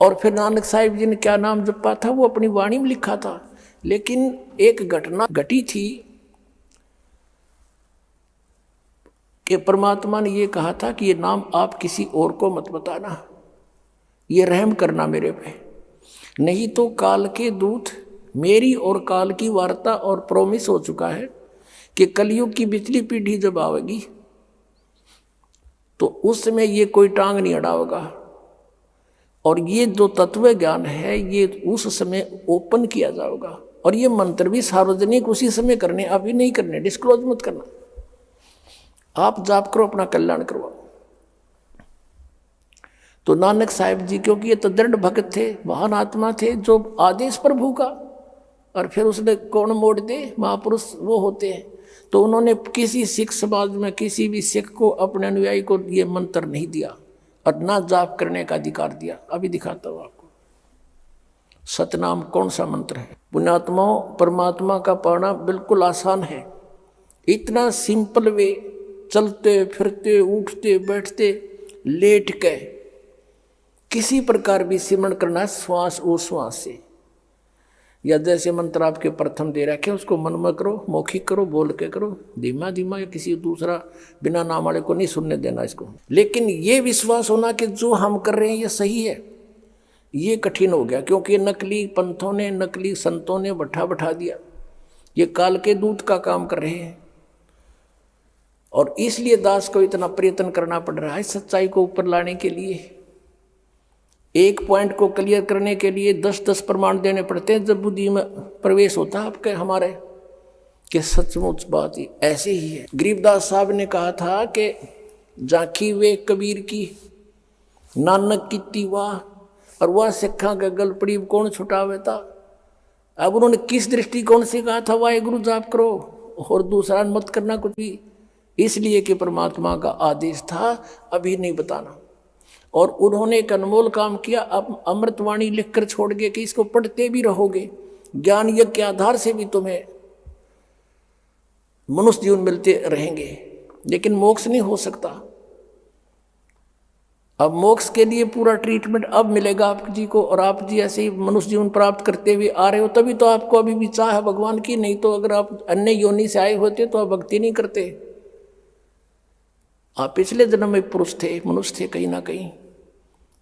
और फिर नानक साहिब जी ने क्या नाम जपा था वो अपनी वाणी में लिखा था, लेकिन एक घटना घटी थी कि परमात्मा ने ये कहा था कि ये नाम आप किसी और को मत बताना, ये रहम करना मेरे पे, नहीं तो काल के दूत, मेरी और काल की वार्ता और प्रोमिस हो चुका है कि कलयुग की पिछली पीढ़ी जब आवेगी तो उस समय ये कोई टांग नहीं अड़ावेगा, और ये जो तत्व ज्ञान है ये उस समय ओपन किया जाएगा, और ये मंत्र भी सार्वजनिक उसी समय करने, अभी नहीं करने, डिस्क्लोज मत करना, आप जाप करो, अपना कल्याण करवाओ। तो नानक साहिब जी क्योंकि ये तो दृढ़ भक्त थे, महान आत्मा थे, जो आदेश प्रभु का, और फिर उसने कौन मोड़ दे, महापुरुष वो होते हैं, तो उन्होंने किसी सिख समाज में किसी भी सिख को, अपने अनुयायी को ये मंत्र नहीं दिया और ना जाप करने का अधिकार दिया। अभी दिखाता हूँ आपको सतनाम कौन सा मंत्र है। पुण्यात्माओं, परमात्मा का पाना बिल्कुल आसान है, इतना सिंपल वे, चलते फिरते उठते बैठते लेट के किसी प्रकार भी सिमरण करना है, श्वास ओ श्वास से, या जैसे मंत्र आपके प्रथम दे रखे उसको मन में करो, मौखिक करो, बोल के करो, धीमा धीमा, या किसी दूसरा बिना नाम वाले को नहीं सुनने देना इसको। लेकिन ये विश्वास होना कि जो हम कर रहे हैं ये सही है, ये कठिन हो गया, क्योंकि नकली पंथों ने, नकली संतों ने बैठा दिया, ये काल के दूत का काम कर रहे हैं, और इसलिए दास को इतना प्रयत्न करना पड़ रहा है सच्चाई को ऊपर लाने के लिए। एक पॉइंट को क्लियर करने के लिए 10-10 प्रमाण देने पड़ते हैं, जब बुद्धि में प्रवेश होता है आपके हमारे कि सचमुच बात ही ऐसे ही है। गरीबदास साहब ने कहा था कि झांकी वे कबीर की, नानक की वाह, और वह सिखा का गल पड़ी कौन छुटावे था। अब उन्होंने किस दृष्टिकोण से कहा था वाहेगुरु जाप करो और दूसरा मत करना कुछ भी, इसलिए कि परमात्मा का आदेश था अभी नहीं बताना। और उन्होंने एक अनमोल काम किया, अब अमृतवाणी लिखकर छोड़ गए कि इसको पढ़ते भी रहोगे, ज्ञान यज्ञ के आधार से भी तुम्हें मनुष्य जीवन मिलते रहेंगे, लेकिन मोक्ष नहीं हो सकता। अब मोक्ष के लिए पूरा ट्रीटमेंट अब मिलेगा आप जी को, और आप जी ऐसे ही मनुष्य जीवन प्राप्त करते हुए आ रहे हो, तभी तो आपको अभी भी चाह है भगवान की। नहीं तो अगर आप अन्य योनि से आए होते तो आप भक्ति नहीं करते। आप पिछले जन्म में पुरुष थे, मनुष्य थे कहीं ना कहीं,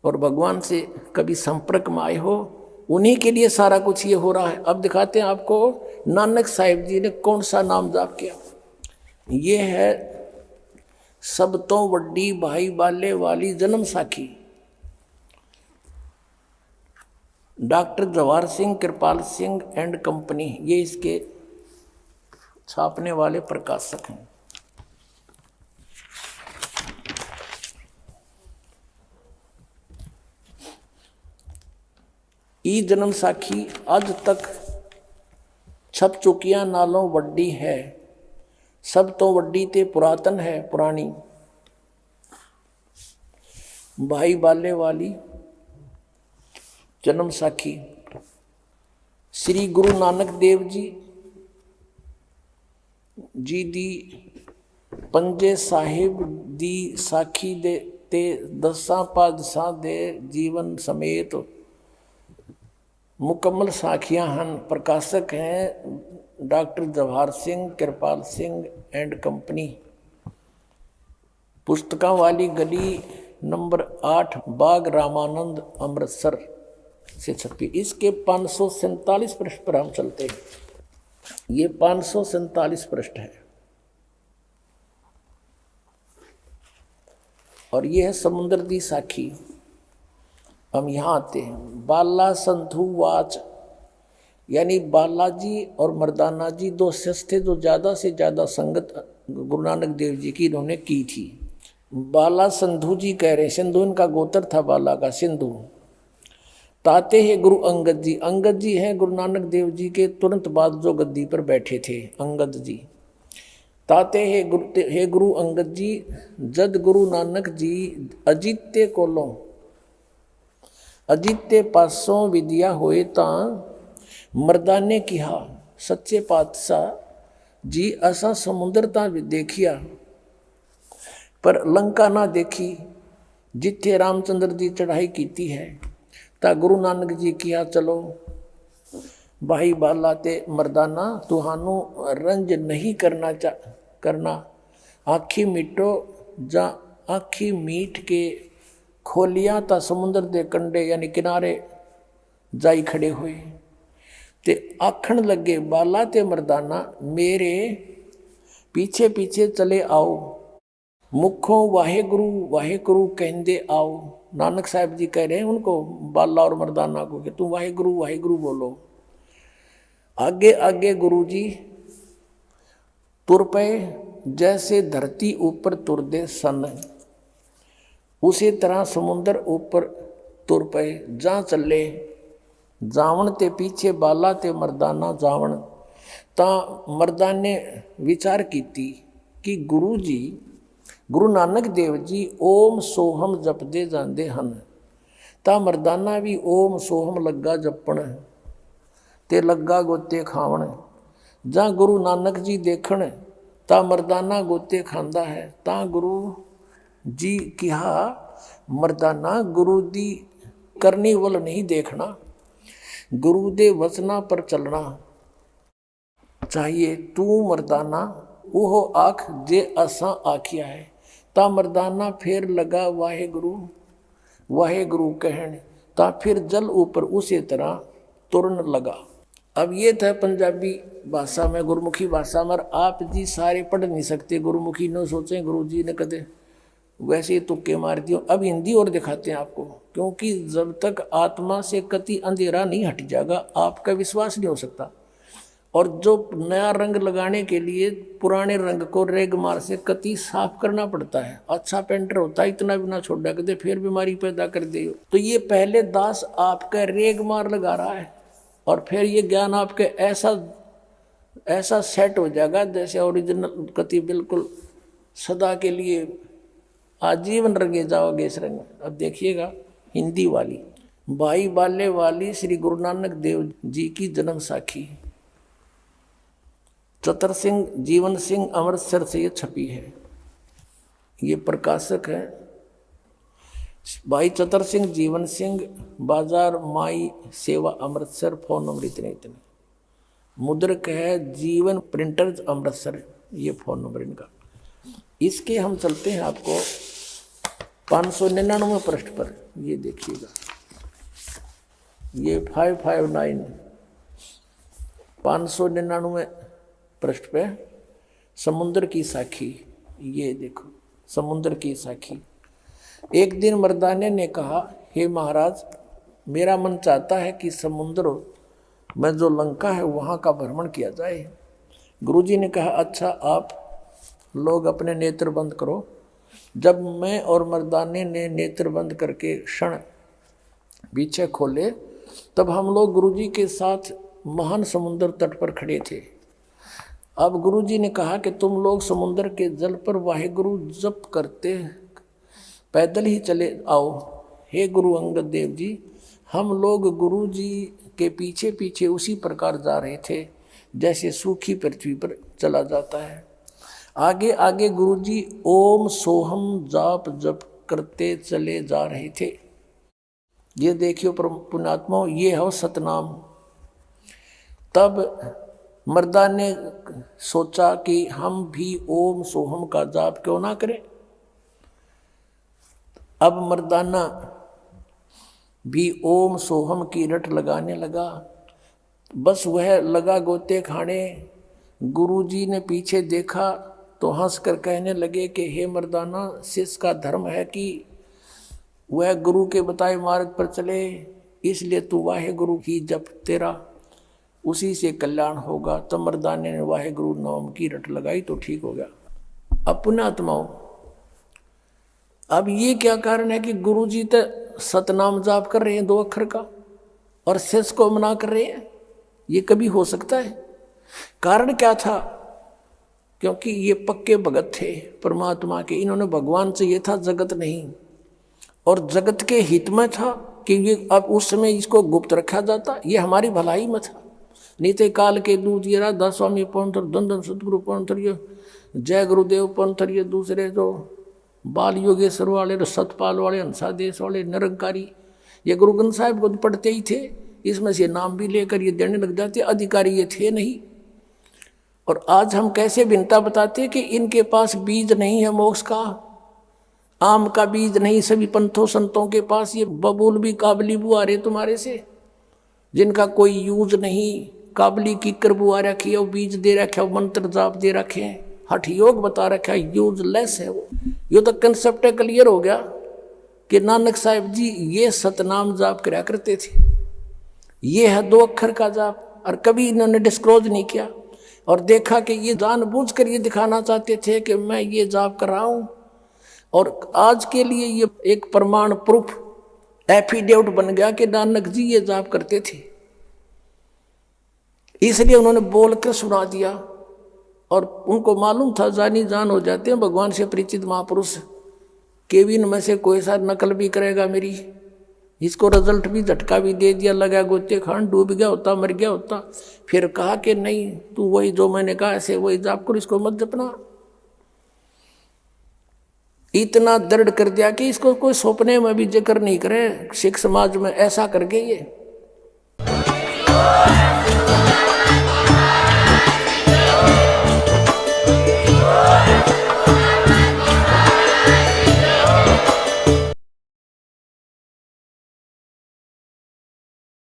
और भगवान से कभी संपर्क में आए हो, उन्हीं के लिए सारा कुछ ये हो रहा है। अब दिखाते हैं आपको नानक साहिब जी ने कौन सा नाम जाप किया। ये है सब तो वड्डी भाई बाले वाली जन्म साखी। Doctor Jawahar Singh Kirpal Singh and company, ये इसके छापने वाले प्रकाशक हैं। ई जन्म साखी आज तक छप चुकिया नालों वड्डी है, सब तो वड्डी ते पुरातन है पुरानी। भाई बाले वाली जन्म साखी श्री गुरु नानक देव जी दी पंजे साहिब दी साखी दे ते दसा पादशाह दे जीवन समेत मुकम्मल साखियां हन। प्रकाशक हैं doctor Jawahar Singh Kirpal Singh and company. पुस्तकों वाली गली नंबर 8 बाग रामानंद अमृतसर से छपी। इसके 547 पृष्ठ पर हम चलते हैं। ये 547 पृष्ठ है और ये है समुद्र दी साखी। हम यहाँ आते हैं। बाला संधु वाच, यानी बालाजी और मर्दाना जी दो शिष्य थे जो ज़्यादा से ज़्यादा संगत गुरु नानक देव जी की इन्होंने की थी। बाला संधु जी कह रहे, सिंधु इनका गोत्र था बाला का, सिंधु। ताते हैं गुरु अंगद जी, अंगद जी हैं गुरु नानक देव जी के तुरंत बाद जो गद्दी पर बैठे थे, अंगद जी। ताते हे गुरु अंगद जी, जद गुरु नानक जी अजित्य कोलों अजित्य पासों विद्या होए तां मर्दाने किहा सच्चे पातशाह जी असा समुद्र तां देखिया पर लंका ना देखी, जिथे रामचंद्र जी चढ़ाई कीती है। ता गुरु नानक जी किया चलो भाई बाला ते मर्दाना, तुहानू रंज नहीं करना आखी मिटो जा आखी मीट के खोलिया ता समुद्र दे कंडे यानी किनारे जाई खड़े हुए ते आखण लगे बाला ते मर्दाना मेरे पीछे पीछे चले आओ, मुखों वाहेगुरु वाहेगुरु कहंदे आओ। नानक साहब जी कह रहे हैं उनको, बाला और मर्दाना को, कि तुम वाहेगुरु वाहेगुरु बोलो। आगे आगे गुरु जी तुर पे जैसे धरती ऊपर तुरदे सन, उसी तरह समुद्र ऊपर तुर पे जा चले। जावण ते पीछे बाला ते मर्दाना जावण। ता मर्दाने विचार कीती कि गुरु जी गुरु नानक देव जी ओम सोहम जपदे जांदे हन। ता मर्दाना भी ओम सोहम लग्गा जपण ते लग्गा गोते खावण। जा गुरु नानक जी देखण ता मर्दाना गोते खांदा है। ता गुरु जी किहा मर्दाना गुरु दी करनी वल नहीं देखना, गुरु दे वचना पर चलना चाहिए। तू मर्दाना वो आख जे असा आखिया है। ता मर्दाना फिर लगा वाहेगुरु वाहेगुरु कहन, ता फिर जल ऊपर उसी तरह तुरन लगा। अब ये था पंजाबी भाषा में, गुरुमुखी भाषा में। आप जी सारे पढ़ नहीं सकते गुरुमुखी, न सोचें गुरु जी ने कदे वैसे ही तुक्के मार दियो। अब हिंदी और दिखाते हैं आपको, क्योंकि जब तक आत्मा से कति अंधेरा नहीं हट जाएगा आपका विश्वास नहीं हो सकता। और जो नया रंग लगाने के लिए पुराने रंग को रेगमार से कति साफ करना पड़ता है। अच्छा पेंटर होता है इतना भी ना छोड़ा कर फिर बीमारी पैदा कर दे। तो ये पहले दास आपका रेगमार लगा रहा है और फिर ये ज्ञान आपके ऐसा सेट हो जाएगा जैसे ओरिजिनल कति बिल्कुल सदा के लिए आजीवन रंगे जाओगे इस रंग। अब देखिएगा हिंदी वाली, भाई बाले वाली श्री गुरु नानक देव जी की जन्म साखी, चतर सिंह जीवन सिंह अमृतसर से ये छपी है। ये प्रकाशक है भाई चतर सिंह, जीवन सिंह, बाजार माई सेवा अमृतसर, फोन नंबर इतने इतने। मुद्रक है जीवन प्रिंटर्स अमृतसर, ये फोन नंबर इनका। इसके हम चलते हैं आपको 599 पृष्ठ पर, ये देखिएगा, ये 559 599 पृष्ठ पे समुद्र की साखी। ये देखो समुद्र की साखी। एक दिन मर्दाने ने कहा, हे महाराज, मेरा मन चाहता है कि समुद्र में जो लंका है वहाँ का भ्रमण किया जाए। गुरुजी ने कहा, अच्छा आप लोग अपने नेत्र बंद करो। जब मैं और मर्दाने ने नेत्र बंद करके क्षण पीछे खोले, तब हम लोग गुरुजी के साथ महान समुद्र तट पर खड़े थे। अब गुरुजी ने कहा कि तुम लोग समुद्र के जल पर वाहेगुरु जप करते पैदल ही चले आओ। हे गुरु अंगद देव जी, हम लोग गुरुजी के पीछे पीछे उसी प्रकार जा रहे थे जैसे सूखी पृथ्वी पर चला जाता है। आगे आगे गुरुजी ओम सोहम जाप जप करते चले जा रहे थे। ये देखियो पुण्यात्माओं, ये है सतनाम। तब मर्दान ने सोचा कि हम भी ओम सोहम का जाप क्यों ना करें। अब मर्दाना भी ओम सोहम की रट लगाने लगा। बस वह लगा गोते खाने। गुरुजी ने पीछे देखा तो हंसकर कहने लगे कि हे मर्दाना, शिष्य का धर्म है कि वह गुरु के बताए मार्ग पर चले, इसलिए तू वाहे गुरु ही जप, तेरा उसी से कल्याण होगा। तब मर्दाने ने वाहे गुरु नाम की रट लगाई तो ठीक हो गया। अब पुण्यात्माओं, अब ये क्या कारण है कि गुरुजी तो सतनाम जाप कर रहे हैं 2 अक्षर का और शिष्य को मना कर रहे हैं? ये कभी हो सकता है? कारण क्या था? क्योंकि ये पक्के भगत थे परमात्मा के। इन्होंने भगवान से ये था जगत नहीं, और जगत के हित में था कि ये अब उस समय इसको गुप्त रखा जाता, ये हमारी भलाई में था। नीते काल के दूत ये राधा स्वामी पौंथर, धन धन सतगुरु पौंथर, ये जय गुरुदेव पौंथर, ये दूसरे जो बाल योगेश्वर वाले, सतपाल वाले, हंसादेश वाले, निरंकारी, ये गुरु ग्रंथ साहिब को पढ़ते ही थे। इसमें से नाम भी लेकर ये देने लग जाते, अधिकारी ये थे नहीं। और आज हम कैसे भिन्नता बताते कि इनके पास बीज नहीं है मोक्ष का, आम का बीज नहीं। सभी पंथों संतों के पास ये बबूल भी काबली बुआ रहे तुम्हारे से, जिनका कोई यूज नहीं। काबली की कर बुआ रखी है, वो बीज दे रखे, वो मंत्र जाप दे रखे हैं, हठ योग बता रखा है, यूजलेस है वो। ये तो कंसेप्ट क्लियर हो गया कि नानक साहिब जी ये सतनाम जाप कराया करते थे। ये है 2 अक्षर का जाप, और कभी इन्होंने डिस्क्लोज नहीं किया। और देखा कि ये जानबूझकर ये दिखाना चाहते थे कि मैं ये जाप कर रहा हूँ, और आज के लिए ये एक प्रमाण प्रूफ एफिडेविट बन गया कि नानक जी ये जाप करते थे। इसलिए उन्होंने बोलकर सुना दिया, और उनको मालूम था जानी जान हो जाते हैं भगवान से परिचित महापुरुष, केविन में से कोई सा नकल भी करेगा मेरी। इसको रिजल्ट भी झटका भी दे दिया, लगा गोते खान, डूब गया होता, मर गया होता। फिर कहा कि नहीं, तू वही जो मैंने कहा ऐसे वही जाप कर, इसको मत जपना। इतना दृढ़ कर दिया कि इसको कोई सपने में भी जिक्र नहीं करे सिख समाज में, ऐसा करके ये